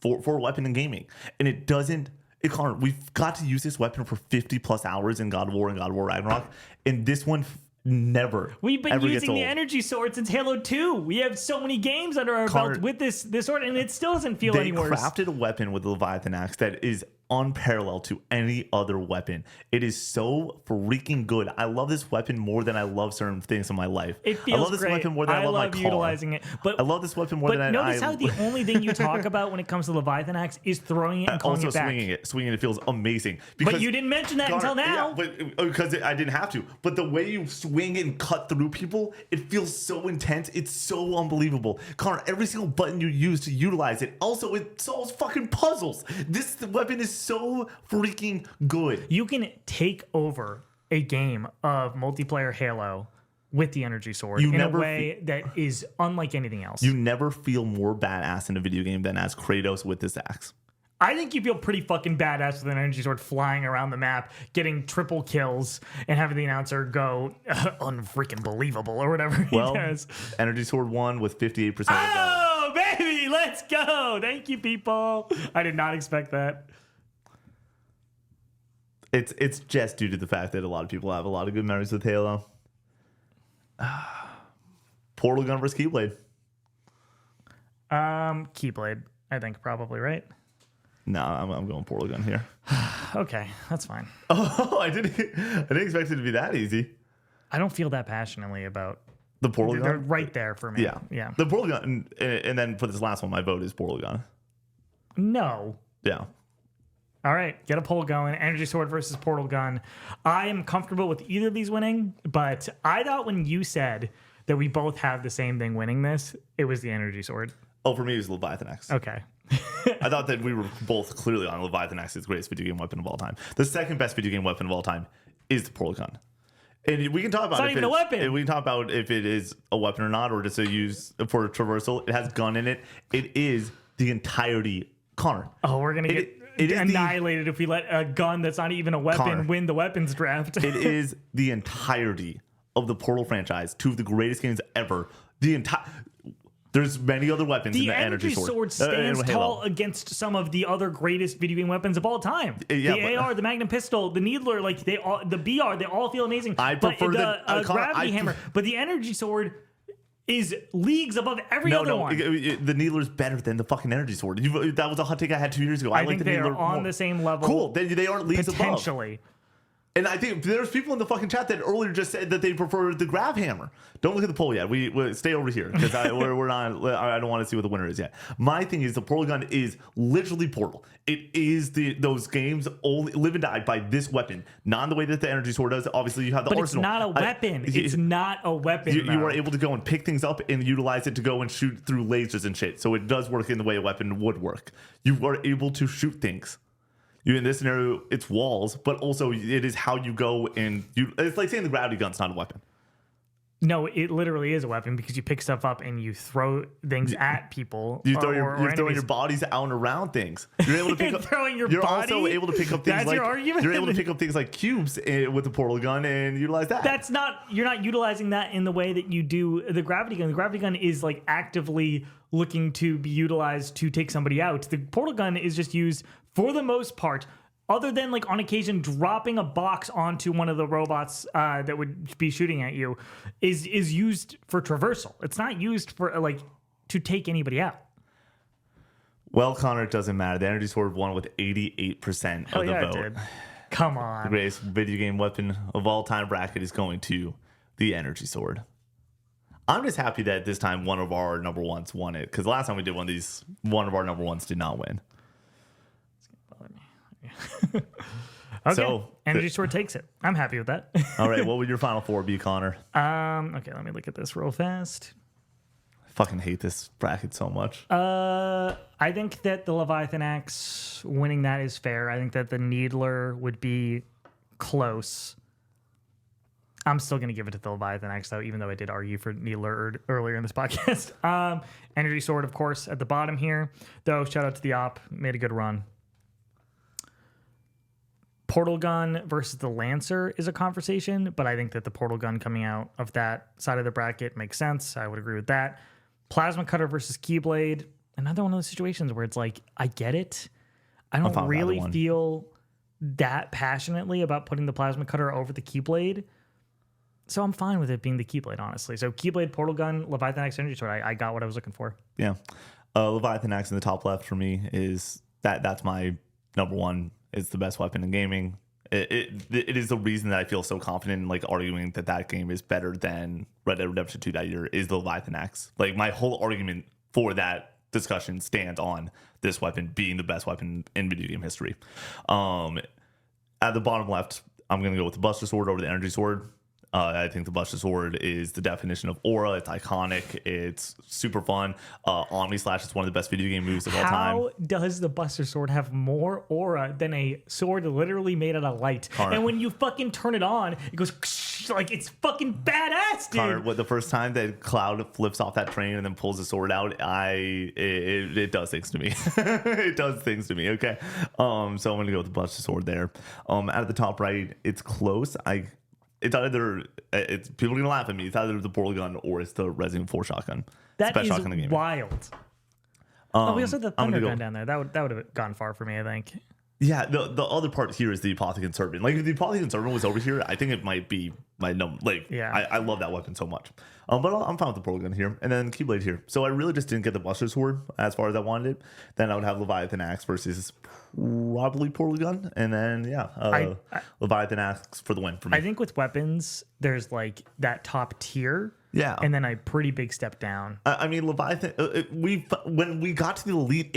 for a weapon in gaming. And it doesn't Connor, we've got to use this weapon for 50 plus hours in God of War and God of War Ragnarok. And this one never. We've been using the Energy Sword since Halo 2. We have so many games under our belt with this sword, and it still doesn't feel any worse. They crafted a weapon with the Leviathan Axe that is unparalleled to any other weapon. It is so freaking good. I love this weapon more than I love certain things in my life. It feels I love this great. weapon more than I love my car. Utilizing it. But I love this weapon more than notice how the only thing you talk about when it comes to Leviathan Axe is throwing it and calling it back. Swinging it feels amazing. But you didn't mention that until now. Yeah, but because I didn't have to. But the way you swing and cut through people, it feels so intense. It's so unbelievable. Connor, every single button you use to utilize it, also it solves fucking puzzles. This weapon is so freaking good. You can take over a game of multiplayer Halo with the Energy Sword in a way that is unlike anything else. You never feel more badass in a video game than as Kratos with this axe. I think you feel pretty fucking badass with an Energy Sword flying around the map, getting triple kills, and having the announcer go unfreaking believable or whatever he does. Energy Sword won with 58%. Oh, baby, let's go. Thank you, people. I did not expect that. It's just due to the fact that a lot of people have a lot of good memories with Halo. Portal Gun versus Keyblade. Keyblade, I think, probably, right? No, I'm going Portal Gun here. Okay, that's fine. Oh, I didn't expect it to be that easy. I don't feel that passionately about the Portal Gun. They're right there for me. Yeah. The Portal Gun, and then for this last one, my vote is Portal Gun. No. Yeah. All right, get a poll going. Energy Sword versus Portal Gun. I am comfortable with either of these winning, but I thought when you said that we both have the same thing winning this, it was the Energy Sword. Oh, for me, it was Leviathan Axe. Okay. I thought that we were both clearly on Leviathan Axe, the greatest video game weapon of all time. The second best video game weapon of all time is the Portal Gun. And we can talk about it's not even a weapon. We can talk about if it is a weapon or not, or just a use for traversal. It has gun in it. It is the entirety. Connor. Oh, we're going to get annihilated if we let a gun that's not even a weapon win the weapons draft. It is the entirety of the Portal franchise, two of the greatest games ever. There's many other weapons in the Energy Sword. Stands tall against some of the other greatest video game weapons of all time. Yeah, the AR, the Magnum Pistol, the Needler, like the BR, they all feel amazing. I prefer the Gravity Hammer, but the Energy Sword is leagues above every other one. The Needler's better than the fucking Energy Sword. That was a hot take I had 2 years ago. I think they are on the same level. Cool. They aren't leagues potentially. Above. And I think there's people in the fucking chat that earlier just said that they prefer the Grav Hammer. Don't look at the poll yet. We stay over here because we're not. I don't want to see what the winner is yet. My thing is the Portal Gun is literally Portal. It is those games only live and die by this weapon, not in the way that the Energy Sword does. Obviously, you have the arsenal. It's not a weapon. It's not a weapon. You are able to go and pick things up and utilize it to go and shoot through lasers and shit. So it does work in the way a weapon would work. You are able to shoot things. In this scenario, it's walls, but also it is how you go and it's like saying the gravity gun's not a weapon. No, it literally is a weapon because you pick stuff up and you throw things at people. You're throwing your bodies out and around things. You're able to pick up. You're also able to pick up things like. You're able to pick up things like cubes with the Portal Gun and utilize that. That's not. You're not utilizing that in the way that you do the gravity gun. The gravity gun is like actively looking to be utilized to take somebody out. The Portal Gun is just used for the most part, other than like on occasion dropping a box onto one of the robots that would be shooting at you, is used for traversal. It's not used for like to take anybody out. Well, Connor, it doesn't matter. The Energy Sword won with 88% of the vote. It did. Come on. The greatest video game weapon of all time bracket is going to the energy sword. I'm just happy that this time one of our number ones won it, because the last time we did one of these, one of our number ones did not win. Okay, So energy sword takes it. I'm happy with that. all right, what would your final four be, Connor? Okay, let me look at this real fast. I fucking hate this bracket so much. I think that the Leviathan Axe winning that is fair. I think that the Needler would be close. I'm still going to give it to the Leviathan Axe, though, even though I did argue for Needler earlier in this podcast. Energy Sword, of course, at the bottom here. Though, shout out to the Op. Made a good run. Portal Gun versus the Lancer is a conversation, but I think that the Portal Gun coming out of that side of the bracket makes sense. I would agree with that. Plasma Cutter versus Keyblade. Another one of those situations where it's like, I get it. I don't really feel that passionately about putting the Plasma Cutter over the Keyblade. So I'm fine with it being the Keyblade, honestly. So Keyblade, Portal Gun, Leviathan Axe, Energy Sword. I got what I was looking for. Yeah. Leviathan Axe in the top left for me is that's my number one. It's the best weapon in gaming. It is the reason that I feel so confident in like arguing that game is better than Red Dead Redemption 2 that year is the Leviathan Axe. Like my whole argument for that discussion stands on this weapon being the best weapon in video game history. At the bottom left, I'm going to go with the Buster Sword over the Energy Sword. I think the Buster Sword is the definition of aura. It's iconic. It's super fun. Omni Slash is one of the best video game moves of all time. How does the Buster Sword have more aura than a sword literally made out of light? Connor. And when you fucking turn it on, it goes like it's fucking badass, dude. Connor, the first time that Cloud flips off that train and then pulls the sword out, it does things to me. It does things to me. Okay, so I'm gonna go with the Buster Sword there. At the top right, it's close. It's either people are gonna laugh at me. It's either the Portal Gun or it's the Resident 4 shotgun. That Best is shotgun in the game. wild. We also had the Thunder Gun down there. That would have gone far for me, I think. Yeah, the other part here is the Apothecon Serpent. Like if the Apothecon Serpent was over here, I think it might be my number. Like, yeah, I love that weapon so much. But I'm fine with the Portal Gun here, and then Keyblade here. So I really just didn't get the Buster Sword as far as I wanted it. Then I would have Leviathan Axe versus probably Portal Gun, and then Leviathan Axe for the win for me. I think with weapons, there's like that top tier. Yeah, and then a pretty big step down. I mean, Leviathan. When we got to the Elite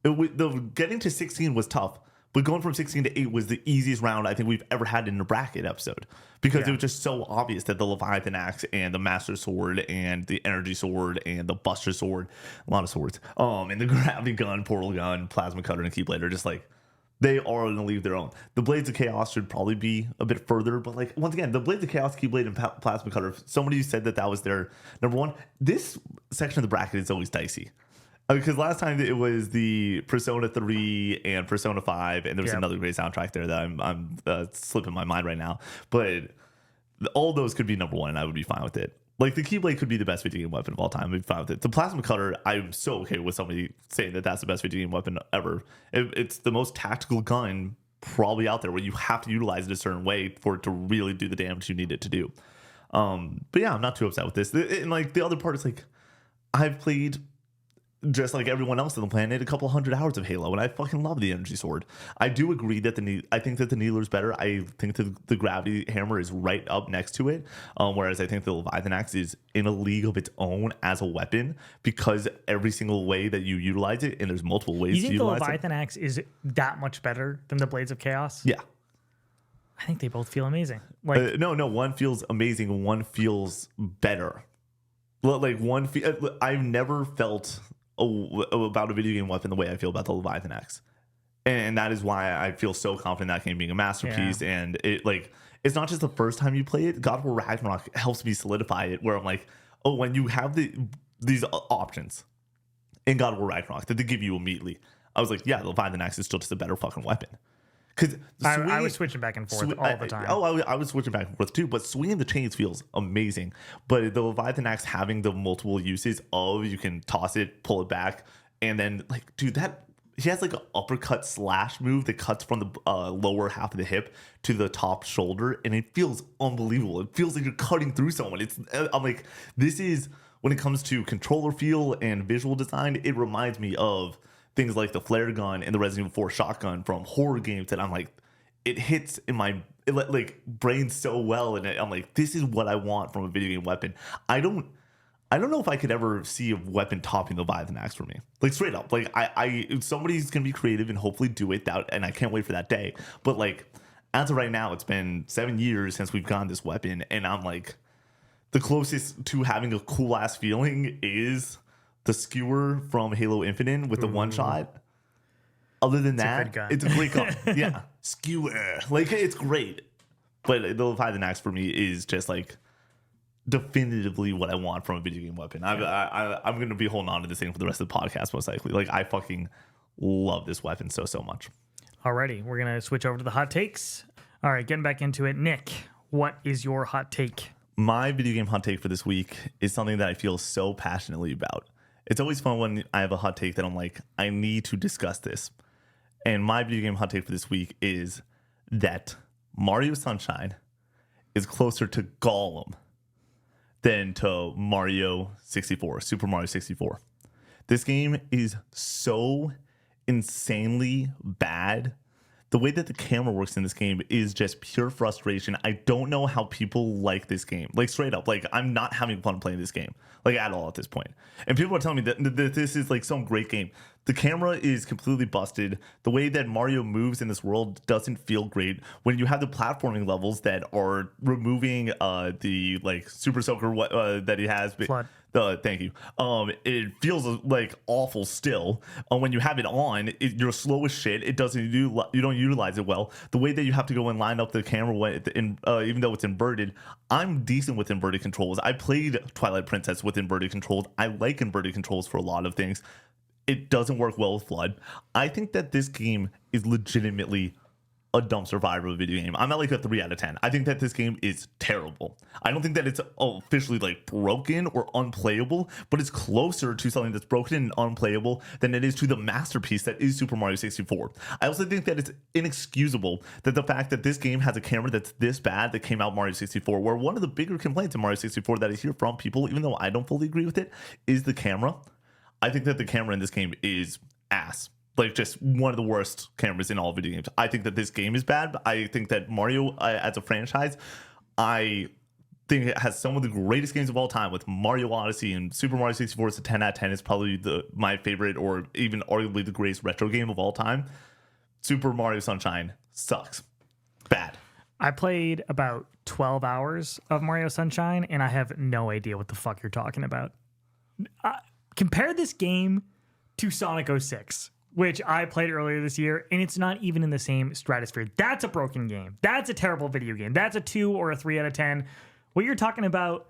8, getting to 16 was tough. But going from 16 to 8 was the easiest round I think we've ever had in a bracket episode, because it was just so obvious that the Leviathan Axe and the Master Sword and the Energy Sword and the Buster Sword, a lot of swords, and the Gravity Gun, Portal Gun, Plasma Cutter, and Keyblade are just like, they are going to leave their own. The Blades of Chaos should probably be a bit further, but like once again, the Blades of Chaos, Keyblade, and Plasma Cutter, somebody said that was their number one. This section of the bracket is always dicey. Because last time it was the Persona 3 and Persona 5, and there was another great soundtrack there that I'm slipping my mind right now. But all those could be number one, and I would be fine with it. Like the Keyblade could be the best video game weapon of all time. I'd be fine with it. The Plasma Cutter, I'm so okay with somebody saying that that's the best video game weapon ever. It's the most tactical gun probably out there, where you have to utilize it a certain way for it to really do the damage you need it to do. But yeah, I'm not too upset with this. And like the other part is like, I've played, just like everyone else on the planet, a couple 100 hours of Halo, and I fucking love the Energy Sword. I do agree that I think that the Needler's better. I think that the Gravity Hammer is right up next to it, whereas I think the Leviathan Axe is in a league of its own as a weapon, because every single way that you utilize it, and there's multiple ways to utilize it. You think the Leviathan Axe is that much better than the Blades of Chaos? Yeah. I think they both feel amazing. Like no, one feels amazing, one feels better. Like I've never felt about a video game weapon the way I feel about the Leviathan Axe, and that is why I feel so confident that game being a masterpiece. And it's not just the first time you play it. God of War Ragnarok helps me solidify it, where I'm like, oh, when you have these options in God of War Ragnarok that they give you immediately, I was like, yeah, the Leviathan Axe is still just a better fucking weapon. Because I was switching back and forth all the time. I was switching back and forth too, but swinging the chains feels amazing. But the Leviathan Axe having the multiple uses of, you can toss it, pull it back, and then like, dude, he has like an uppercut slash move that cuts from the lower half of the hip to the top shoulder, and it feels unbelievable. It feels like you're cutting through someone. I'm like, this is, when it comes to controller feel and visual design, it reminds me of things like the flare gun and the Resident Evil 4 shotgun from horror games that I'm like, it hits in my like brain so well, and I'm like, this is what I want from a video game weapon. I don't know if I could ever see a weapon topping the Leviathan Axe for me. Like straight up. Like somebody's gonna be creative and hopefully do it out, and I can't wait for that day. But like as of right now, it's been 7 years since we've gotten this weapon, and I'm like, the closest to having a cool ass feeling is the skewer from Halo Infinite with the one shot. Other than that, it's a great gun. Yeah. Skewer. Like it's great. But the Leviathan Axe for me is just like definitively what I want from a video game weapon. I'm going to be holding on to this thing for the rest of the podcast, most likely. Like, I fucking love this weapon so much. Alrighty, we're going to switch over to the hot takes. All right, getting back into it. Nick, what is your hot take? My video game hot take for this week is something that I feel so passionately about. It's always fun when I have a hot take that I'm like, I need to discuss this. And my video game hot take for this week is that Mario Sunshine is closer to Gollum than to Mario 64, Super Mario 64. This game is so insanely bad. The way that the camera works in this game is just pure frustration. I don't know how people like this game. Like, straight up, like, I'm not having fun playing this game, like, at all at this point. And people are telling me that this is, like, some great game. The camera is completely busted. The way that Mario moves in this world doesn't feel great. When you have the platforming levels that are removing the, like, Super Soaker that he has. Flood. Thank you. It feels like awful still. When you have it on, you're slow as shit. It doesn't you don't utilize it well. The way that you have to go and line up the camera even though it's inverted, I'm decent with inverted controls. I played Twilight Princess with inverted controls. I like inverted controls for a lot of things. It doesn't work well with Flood. I think that this game is legitimately a dumpster fire of a video game. I'm at like a 3 out of 10. I think that this game is terrible. I don't think that it's officially like broken or unplayable, but it's closer to something that's broken and unplayable than it is to the masterpiece that is Super Mario 64. I also think that it's inexcusable that the fact that this game has a camera that's this bad that came out Mario 64, where one of the bigger complaints in Mario 64 that I hear from people, even though I don't fully agree with it, is the camera. I think that the camera in this game is ass. Like, just one of the worst cameras in all video games. I think that this game is bad. I think that Mario, as a franchise, I think it has some of the greatest games of all time with Mario Odyssey, and Super Mario 64 is a 10 out of 10. It's probably my favorite, or even arguably the greatest retro game of all time. Super Mario Sunshine sucks. Bad. I played about 12 hours of Mario Sunshine, and I have no idea what the fuck you're talking about. Compare this game to Sonic 06. Which I played earlier this year, and it's not even in the same stratosphere. That's a broken game. That's a terrible video game. That's a 2 or a 3 out of 10. What you're talking about,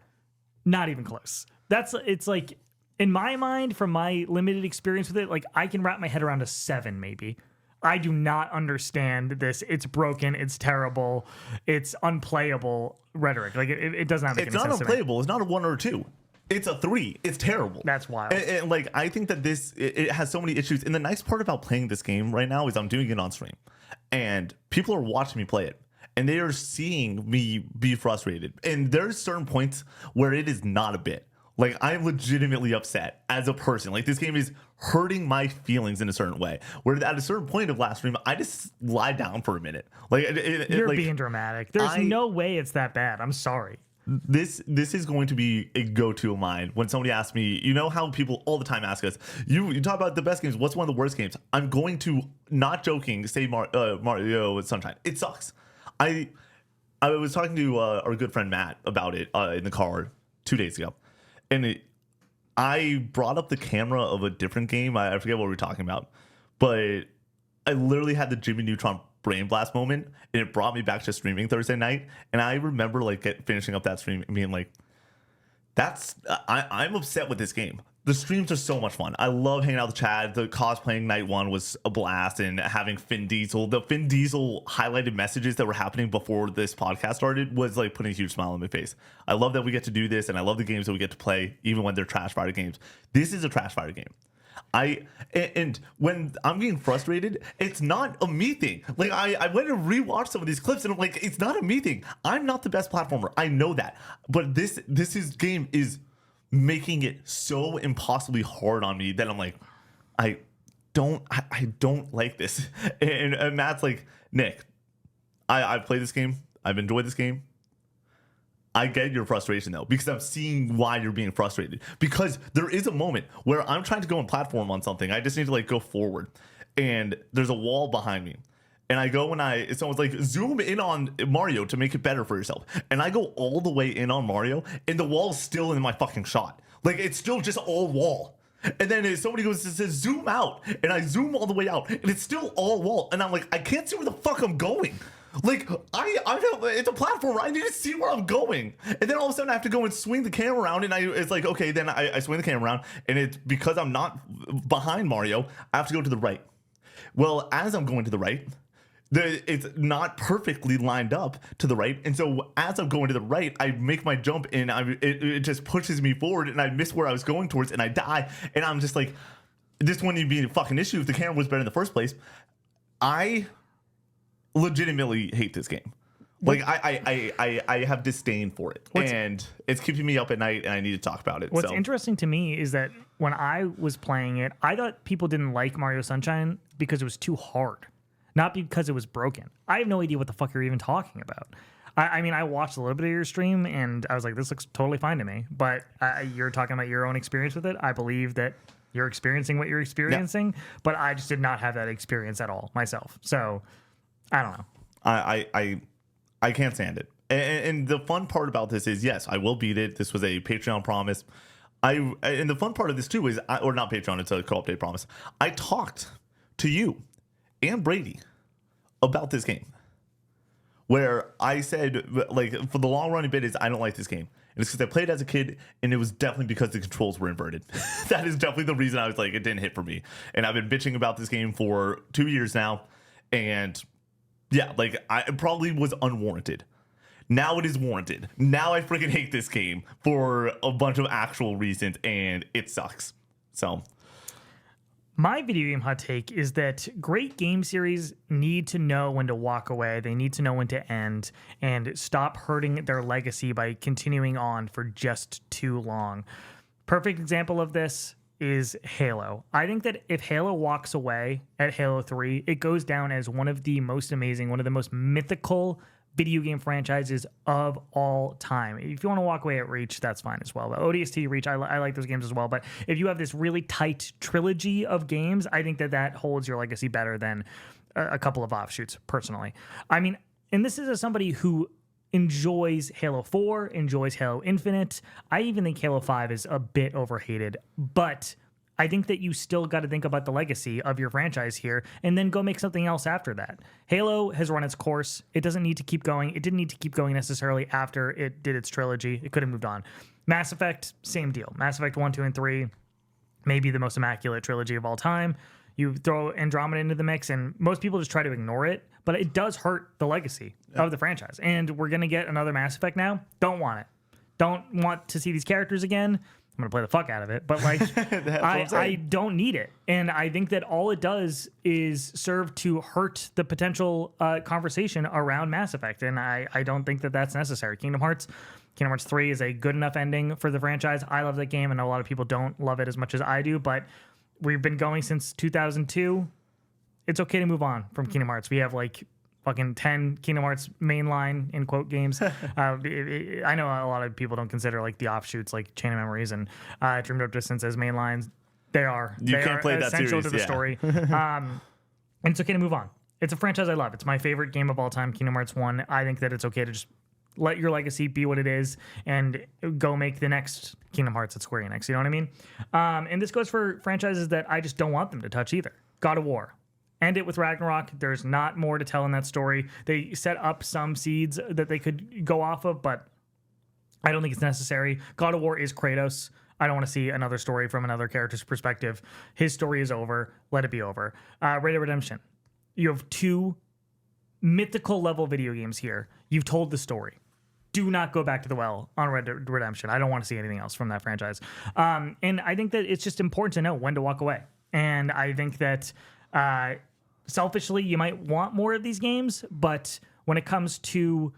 not even close. It's like, in my mind, from my limited experience with it, like, I can wrap my head around a 7 maybe. I do not understand this. It's broken. It's terrible. It's unplayable rhetoric. Like, it does not make any sense. It's not unplayable. It's not a 1 or a 2. It's a 3. It's terrible. That's wild. And like, I think that it has so many issues. And the nice part about playing this game right now is I'm doing it on stream, and people are watching me play it, and they are seeing me be frustrated. And there's certain points where it is not a bit. Like, I'm legitimately upset as a person. Like, this game is hurting my feelings in a certain way. Where at a certain point of last stream, I just lie down for a minute. Like, you're like, being dramatic. There's no way it's that bad. I'm sorry. This is going to be a go-to of mine when somebody asks me, you know how people all the time ask us, you talk about the best games, what's one of the worst games? I'm going to, not joking, say Mario Sunshine. It sucks. I was talking to our good friend Matt about it in the car 2 days ago, and I brought up the camera of a different game. I forget what we were talking about, but I literally had the Jimmy Neutron brain blast moment, and it brought me back to streaming Thursday night. And I remember like finishing up that stream and being like, I'm upset with this game. The streams are so much fun. I love hanging out with Chad. The cosplaying night one was a blast, and having the Finn Diesel highlighted messages that were happening before this podcast started was like putting a huge smile on my face. I love that we get to do this, and I love the games that we get to play, even when they're trash fire games. This is a trash fire game. And when I'm getting frustrated, it's not a me thing. Like, I went and rewatched some of these clips, and I'm like, it's not a me thing. I'm not the best platformer. I know that. But this game is making it so impossibly hard on me that I'm like, I don't like this. And Matt's like, Nick, I've played this game. I've enjoyed this game. I get your frustration though, because I'm seeing why you're being frustrated. Because there is a moment where I'm trying to go and platform on something. I just need to like go forward, and there's a wall behind me. And I go and someone's like, zoom in on Mario to make it better for yourself. And I go all the way in on Mario, and the wall's still in my fucking shot. Like, it's still just all wall. And then somebody goes and says, zoom out. And I zoom all the way out, and it's still all wall. And I'm like, I can't see where the fuck I'm going. Like, I know it's a platform. I need to see where I'm going. And then all of a sudden I have to go and swing the camera around. And it's like, okay, then I swing the camera around. And it's because I'm not behind Mario, I have to go to the right. Well, as I'm going to the right, it's not perfectly lined up to the right. And so as I'm going to the right, I make my jump, and it just pushes me forward, and I miss where I was going towards, and I die. And I'm just like, this wouldn't even be a fucking issue if the camera was better in the first place. I legitimately hate this game. Like, I have disdain for it. And it's keeping me up at night, and I need to talk about it. What's interesting to me is that when I was playing it, I thought people didn't like Mario Sunshine because it was too hard, not because it was broken. I have no idea what the fuck you're even talking about. I mean, I watched a little bit of your stream, and I was like, this looks totally fine to me. But you're talking about your own experience with it. I believe that you're experiencing what you're experiencing, but I just did not have that experience at all myself. So I don't know. I can't stand it. And the fun part about this is, yes, I will beat it. This was a Patreon promise. And the fun part of this too is, or not Patreon, it's a co-op promise. I talked to you and Brady about this game, where I said, like, for the long running bit is, I don't like this game. And it's because I played as a kid, and it was definitely because the controls were inverted. That is definitely the reason I was like, it didn't hit for me. And I've been bitching about this game for 2 years now. And yeah, like, it probably was unwarranted. Now it is warranted. Now I freaking hate this game for a bunch of actual reasons, and it sucks. So my video game hot take is that great game series need to know when to walk away. They need to know when to end and stop hurting their legacy by continuing on for just too long. Perfect example of this is Halo. I think that if Halo walks away at Halo 3, it goes down as one of the most amazing, one of the most mythical video game franchises of all time. If you want to walk away at Reach, that's fine as well. But ODST, Reach, I like those games as well. But if you have this really tight trilogy of games, I think that holds your legacy better than a couple of offshoots, personally. I mean, and this is as somebody who enjoys Halo 4, enjoys Halo Infinite. I even think Halo 5 is a bit overhated, but I think that you still got to think about the legacy of your franchise here and then go make something else after that. Halo has run its course. It doesn't need to keep going. It didn't need to keep going necessarily after it did its trilogy. It could have moved on. Mass Effect, same deal. Mass Effect 1, 2, and 3, maybe the most immaculate trilogy of all time. You throw Andromeda into the mix, and most people just try to ignore it, but it does hurt the legacy of the franchise. And we're going to get another Mass Effect now. Don't want it. Don't want to see these characters again. I'm going to play the fuck out of it, but like, I don't need it. And I think that all it does is serve to hurt the potential conversation around Mass Effect. And I don't think that that's necessary. Kingdom Hearts 3 is a good enough ending for the franchise. I love that game. I know a lot of people don't love it as much as I do, but we've been going since 2002. It's okay to move on from Kingdom Hearts. We have like fucking 10 Kingdom Hearts mainline in quote games. I know a lot of people don't consider like the offshoots like Chain of Memories and Dreamed Up Distance as mainlines. They are. You they can't are play that essential series, to the story. And it's okay to move on. It's a franchise I love. It's my favorite game of all time, Kingdom Hearts 1. I think that it's okay to just let your legacy be what it is and go make the next Kingdom Hearts at Square Enix. You know what I mean? And this goes for franchises that I just don't want them to touch either. God of War. End it with Ragnarok. There's not more to tell in that story. They set up some seeds that they could go off of, but I don't think it's necessary. God of War is Kratos. I don't want to see another story from another character's perspective. His story is over. Let it be over. Red Dead Redemption. You have two mythical level video games here. You've told the story. Do not go back to the well on Red Dead Redemption. I don't want to see anything else from that franchise. And I think that it's just important to know when to walk away. And I think that selfishly, you might want more of these games, but when it comes to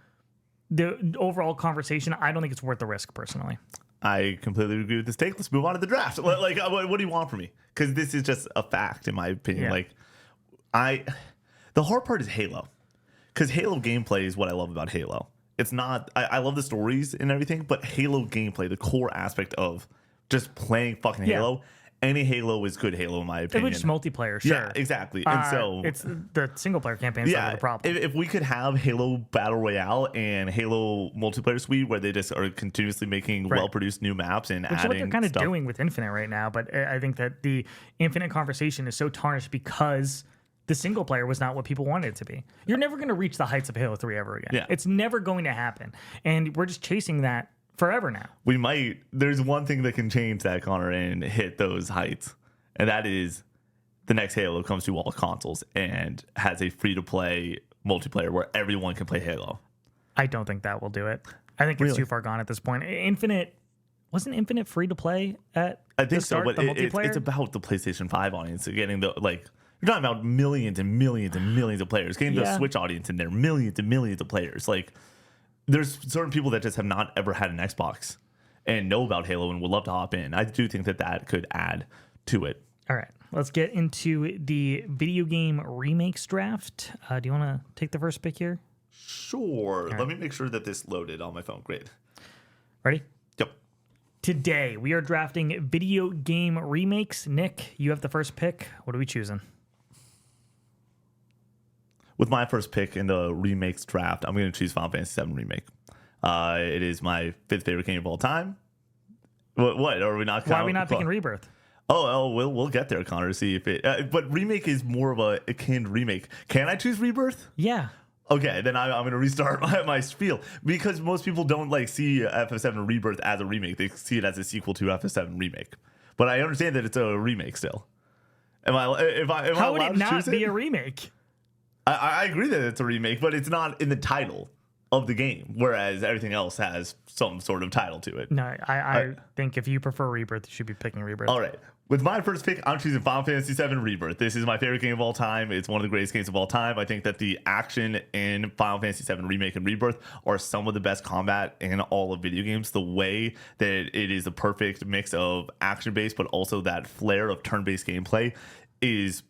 the overall conversation, I don't think it's worth the risk, personally. I completely agree with this take. Let's move on to the draft. Like, what do you want from me? Because this is just a fact, in my opinion. Yeah. Like, the hard part is Halo. because Halo gameplay is what I love about Halo. It's not, I love the stories and everything, but Halo gameplay, the core aspect of just playing fucking Halo, any Halo is good Halo in my opinion. It's multiplayer, sure. Yeah, exactly. And so it's the single player campaign is the problem. If we could have Halo Battle Royale and Halo Multiplayer Suite where they just are continuously making well-produced new maps and which adding is what they're kind of stuff. doing with Infinite right now. But I think that the Infinite conversation is so tarnished because the single player was not what people wanted it to be. You're never going to reach the heights of Halo 3 ever again. Yeah. It's never going to happen. And we're just chasing that forever now. We might. There's one thing that can change that, Connor, and hit those heights. And that is the next Halo comes to all consoles and has a free-to-play multiplayer where everyone can play Halo. I don't think that will do it. I think it's too far gone at this point. Wasn't Infinite free to play at I think the start, so, but it's about the PlayStation 5 audience. So getting the, like, you're talking about millions and millions and millions of players. Getting the Switch audience in there, millions and millions of players. Like, there's certain people that just have not ever had an Xbox and know about Halo and would love to hop in. I do think that could add to it. All right, let's get into the video game remakes draft. Do you want to take the first pick here? Sure. Let me make sure that this loaded on my phone. Great. Ready? Yep. Today, we are drafting video game remakes. Nick, you have the first pick. What are we choosing? With my first pick in the remakes draft, I'm going to choose Final Fantasy VII Remake. It is my 5th favorite game of all time. What? Are we not? Why are we not picking Rebirth? Oh, we'll get there, Connor. To see if it. But remake is more of a akin remake. Can I choose Rebirth? Yeah. Okay, then I'm going to restart my spiel because most people don't like see FF7 Rebirth as a remake. They see it as a sequel to FF7 Remake. But I understand that it's a remake still. How would it not be a remake? I agree that it's a remake, but it's not in the title of the game, whereas everything else has some sort of title to it. No, I think if you prefer Rebirth, you should be picking Rebirth. All right. With my first pick, I'm choosing Final Fantasy VII Rebirth. This is my favorite game of all time. It's one of the greatest games of all time. I think that the action in Final Fantasy VII Remake and Rebirth are some of the best combat in all of video games. The way that it is a perfect mix of action-based, but also that flair of turn-based gameplay is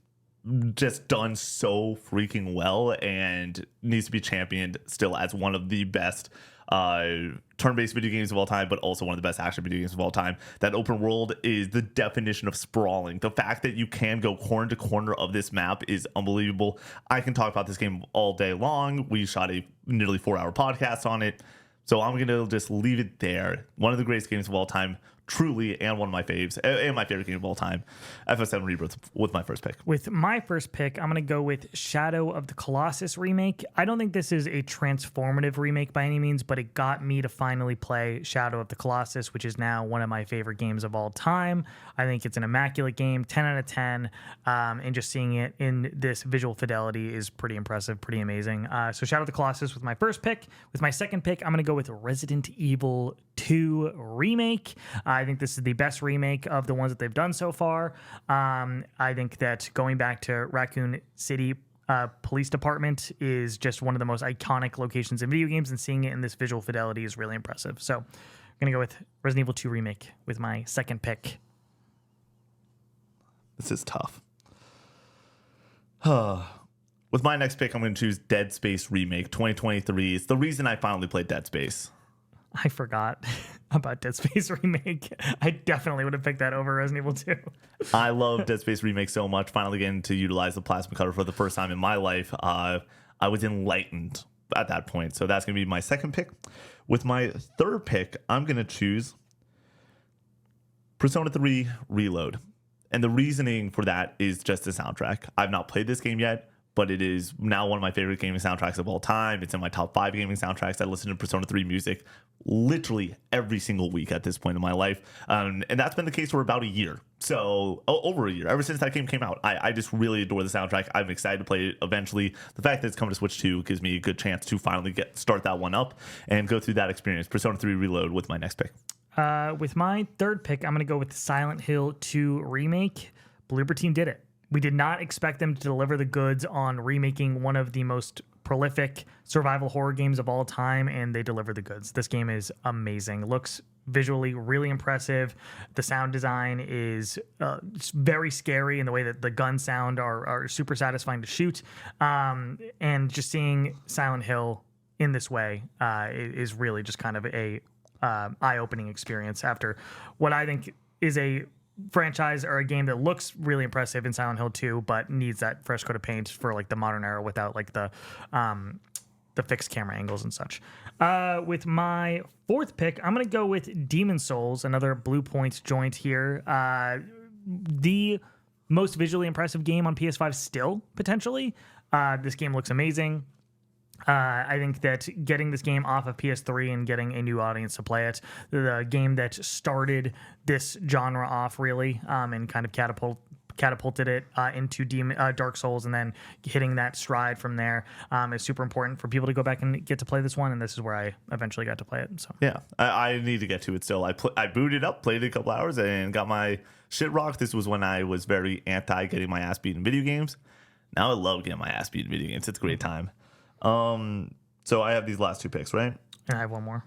just done so freaking well and needs to be championed still as one of the best turn-based video games of all time, but also one of the best action video games of all time. That open world is the definition of sprawling. The fact that you can go corner to corner of this map is unbelievable. I can talk about this game all day long. We shot a nearly 4-hour podcast on it. So I'm going to just leave it there. One of the greatest games of all time, truly, and one of my faves, and my favorite game of all time, FF7 Rebirth with my first pick. With my first pick, I'm going to go with Shadow of the Colossus remake. I don't think this is a transformative remake by any means, but it got me to finally play Shadow of the Colossus, which is now one of my favorite games of all time. I think it's an immaculate game, 10 out of 10, and just seeing it in this visual fidelity is pretty impressive, pretty amazing. So Shadow of the Colossus with my first pick. With my second pick, I'm going to go with Resident Evil 2 remake. I think this is the best remake of the ones that they've done so far. I think that going back to Raccoon City Police Department is just one of the most iconic locations in video games, and seeing it in this visual fidelity is really impressive. So I'm going to go with Resident Evil 2 remake with my second pick. This is tough. With my next pick, I'm going to choose Dead Space Remake 2023. It's the reason I finally played Dead Space. I forgot about Dead Space Remake. I definitely would have picked that over Resident Evil 2. I love Dead Space Remake so much. Finally getting to utilize the plasma cutter for the first time in my life. I was enlightened at that point. So that's going to be my second pick. With my third pick, I'm going to choose Persona 3 Reload. And the reasoning for that is just the soundtrack. I've not played this game yet, but it is now one of my favorite gaming soundtracks of all time. It's in my top 5 gaming soundtracks. I listen to Persona 3 music literally every single week at this point in my life. And that's been the case for about a year. So over a year, ever since that game came out. I just really adore the soundtrack. I'm excited to play it eventually. The fact that it's coming to Switch 2 gives me a good chance to finally start that one up and go through that experience. Persona 3 Reload with my next pick. With my third pick, I'm going to go with Silent Hill 2 remake. Bloober Team did it. We did not expect them to deliver the goods on remaking one of the most prolific survival horror games of all time, and they delivered the goods. This game is amazing. Looks visually really impressive. The sound design is very scary in the way that the guns sound are super satisfying to shoot. And just seeing Silent Hill in this way is really just kind of a eye-opening experience after what I think is a franchise or a game that looks really impressive in Silent Hill 2, but needs that fresh coat of paint for like the modern era without like the fixed camera angles and such. With my fourth pick, I'm going to go with Demon Souls, another Blue Point joint here. The most visually impressive game on PS5 still, potentially. This game looks amazing. I think that getting this game off of PS3 and getting a new audience to play it, the game that started this genre off really, and kind of catapulted it into Dark Souls, and then hitting that stride from there is super important for people to go back and get to play this one. And this is where I eventually got to play it. So yeah, I need to get to it still. I booted up, played it a couple hours, and got my shit rocked. This was when I was very anti getting my ass beat in video games. Now I love getting my ass beat in video games. It's a great time. So I have these last two picks, right? And I have one more.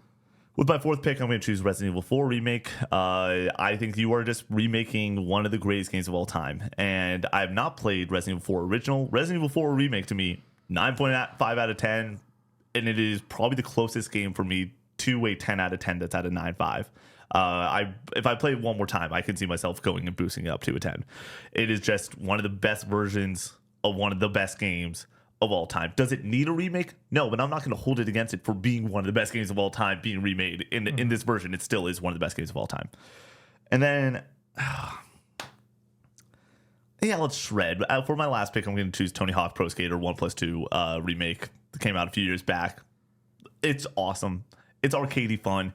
With my fourth pick, I'm going to choose Resident Evil 4 Remake. I think you are just remaking one of the greatest games of all time. And I have not played Resident Evil 4 Original. Resident Evil 4 Remake, to me, 9.5 out of 10. And it is probably the closest game for me to a 10 out of 10 that's at a 9.5. If I play it one more time, I can see myself going and boosting it up to a 10. It is just one of the best versions of one of the best games of all time. Does it need a remake? No, but I'm not going to hold it against it for being one of the best games of all time being remade. In this version, it still is one of the best games of all time. And then, yeah, let's shred. For my last pick, I'm going to choose Tony Hawk Pro Skater 1+2 remake that came out a few years back. It's awesome. It's arcadey fun.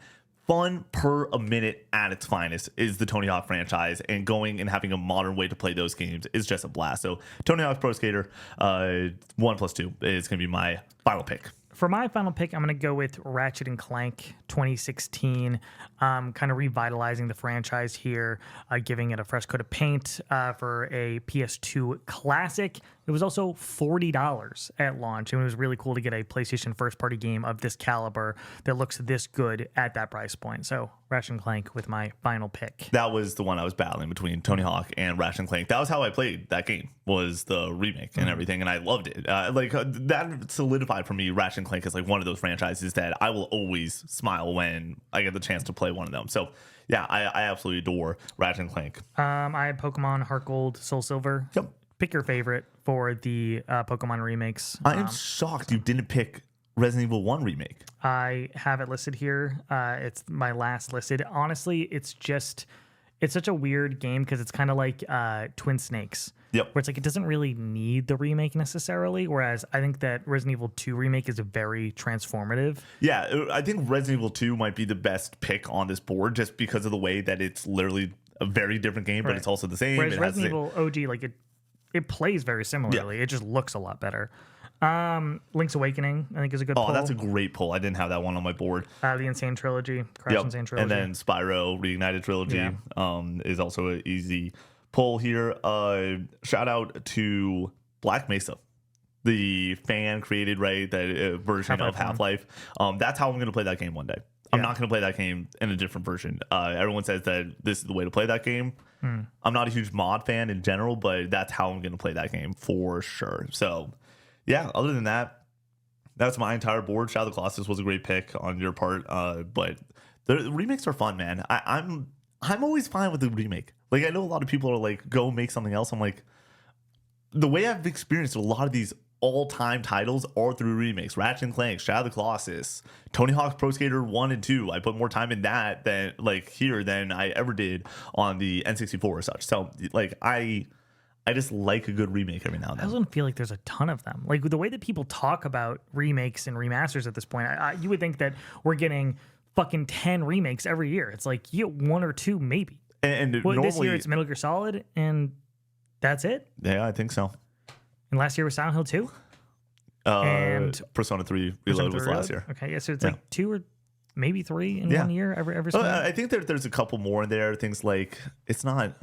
Fun per a minute at its finest is the Tony Hawk franchise, and going and having a modern way to play those games is just a blast. So Tony Hawk Pro Skater 1+2 is going to be my final pick. For my final pick, I'm going to go with Ratchet and Clank 2016, kind of revitalizing the franchise here, giving it a fresh coat of paint for a PS2 classic. It was also $40 at launch, and it was really cool to get a PlayStation first-party game of this caliber that looks this good at that price point. So Ratchet and Clank with my final pick. That was the one I was battling between Tony Hawk and Ratchet and Clank. That was how I played that game, was the remake and everything, and I loved it. That solidified for me Ratchet and Clank is like one of those franchises that I will always smile when I get the chance to play one of them. So yeah, I absolutely adore Ratchet and Clank. I had Pokemon Heart Gold, Soul Silver. Yep. Pick your favorite for the Pokemon remakes. I am shocked you didn't pick Resident Evil 1 Remake. I have it listed here. It's my last listed. Honestly, it's such a weird game because it's kind of like Twin Snakes. Yep. Where it's like it doesn't really need the remake necessarily, whereas I think that Resident Evil 2 Remake is very transformative. Yeah, I think Resident Evil 2 might be the best pick on this board just because of the way that it's literally a very different game, but it's also the same. Whereas Resident Evil OG, like it plays very similarly. Yeah. It just looks a lot better. Link's Awakening, I think, is a good pull. Oh, that's a great pull. I didn't have that one on my board. The Insane Trilogy, Crash Insane Trilogy. And then Spyro Reignited Trilogy is also an easy pull here. Shout out to Black Mesa, the fan created that version of Half-Life. That's how I'm going to play that game one day. I'm not going to play that game in a different version. Everyone says that this is the way to play that game. I'm not a huge mod fan in general, but that's how I'm going to play that game for sure. So yeah, other than that, that's my entire board. Shadow of the Colossus was a great pick on your part, but the remakes are fun, man. I'm always fine with the remake. Like, I know a lot of people are like, go make something else. I'm like, the way I've experienced a lot of these all-time titles are through remakes. Ratchet and Clank, Shadow of the Colossus, Tony Hawk's Pro Skater 1 and 2. I put more time in that than I ever did on the N64 or such. So like I just like a good remake every now and then. I don't feel like there's a ton of them. Like the way that people talk about remakes and remasters at this point, you would think that we're getting fucking 10 remakes every year. It's like you get one or two maybe. And normally, this year it's Metal Gear Solid, and that's it. Yeah, I think so. And last year was Silent Hill 2? And Persona 3 Reloaded was last year. Okay, yeah, so it's like two or maybe three in 1 year every I think there's a couple more in there. Things like it's not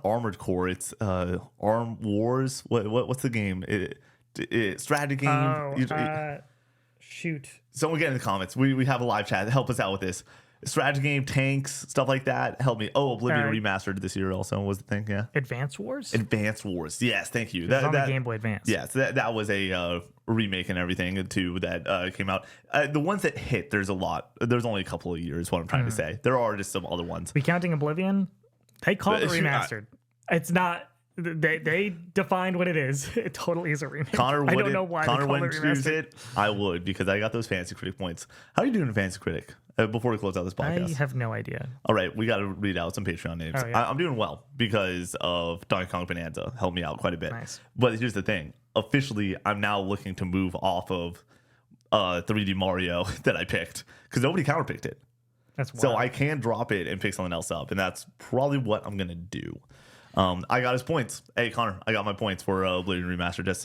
Armored Core, it's Arm Wars. What's the game? Strategy game. Shoot. Someone get in the comments. We have a live chat. Help us out with this. strategy game, tanks, stuff like that. Help me. Oh, Oblivion Remastered this year also was the thing. Yeah. Advance Wars. Advance Wars. Yes, thank you. That was on the Game Boy Advance. Yes, that was a remake and everything too that came out. The ones that hit, there's a lot. There's only a couple of years. What I'm trying to say, there are just some other ones. We counting Oblivion? They call it remastered. It's not. They defined what it is. It totally is a remake. Connor, I don't know why Connor they call wouldn't it choose remastered. it. I would, because I got those Fantasy Critic points. How are you doing in Fantasy Critic? Before we close out this podcast, I have no idea. All right, we got to read out some Patreon names. Oh, yeah. I'm doing well because of Donkey Kong Bonanza helped me out quite a bit. Nice. But here's the thing: officially, I'm now looking to move off of 3D Mario that I picked because nobody counterpicked it. That's wild. So I can drop it and pick something else up, and that's probably what I'm gonna do. I got his points. Hey, Connor, I got my points for Oblivion Remastered. Just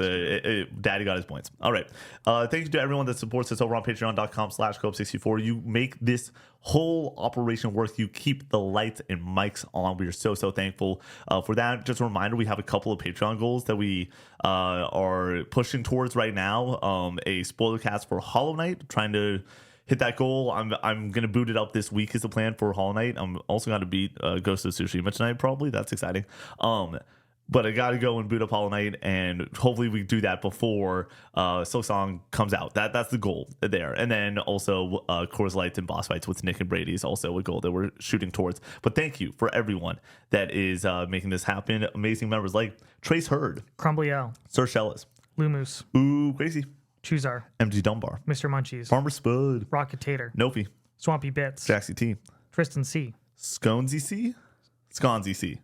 Daddy got his points. All right. Thank you to everyone that supports us over on patreon.com/co64. You make this whole operation work. You keep the lights and mics on. We are so thankful for that. Just a reminder, we have a couple of Patreon goals that we are pushing towards right now. A spoiler cast for Hollow Knight, trying to hit that goal. I'm gonna boot it up this week is the plan for Hollow Knight. I'm also gonna beat Ghost of Tsushima tonight, probably. That's exciting. But I gotta go and boot up Hollow Knight, and hopefully we do that before Silksong comes out. That's the goal there. And then also Coors Lights and boss fights with Nick and Brady is also a goal that we're shooting towards. But thank you for everyone that is making this happen. Amazing members like Trace Hurd, Crumbly L, Sir Shellis, Lumus, Ooh Crazy, Chuzar, MG Dunbar, Mr. Munchies, Farmer Spud, Rocket Tater, Nofi, Swampy Bits, Jaxie T, Tristan C, Sconesy C, Sconzy C,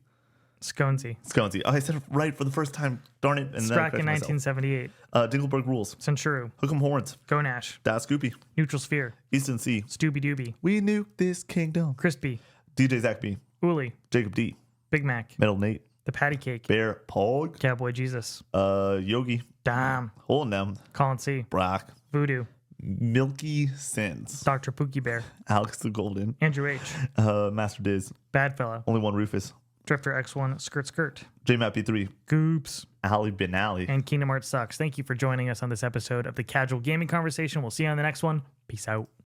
Sconesy, Sconesy. Oh, I said it right for the first time. Darn it! And Strack in 1978, Dingleberg Rules, Centuru, Hook'em Horns, Gonash, Das Scoopy, Neutral Sphere, Easton C, Stooby Dooby, We Nuke This Kingdom, Crispy, DJ Zach B, Uli, Jacob D, Big Mac, Metal Nate, The Patty Cake, Bear Pog, Cowboy Jesus, Yogi, Dam, Holding Them, Colin C, Brock, Voodoo, Milky Sins, Dr. Pookie Bear, Alex the Golden, Andrew H, Master Diz, Bad Fella, Only One Rufus, Drifter X1, Skirt Skirt, JMAP3, Goops, Ali Bin Ali. and Kingdom Hearts Sucks. Thank you for joining us on this episode of the Casual Gaming Conversation. We'll see you on the next one. Peace out.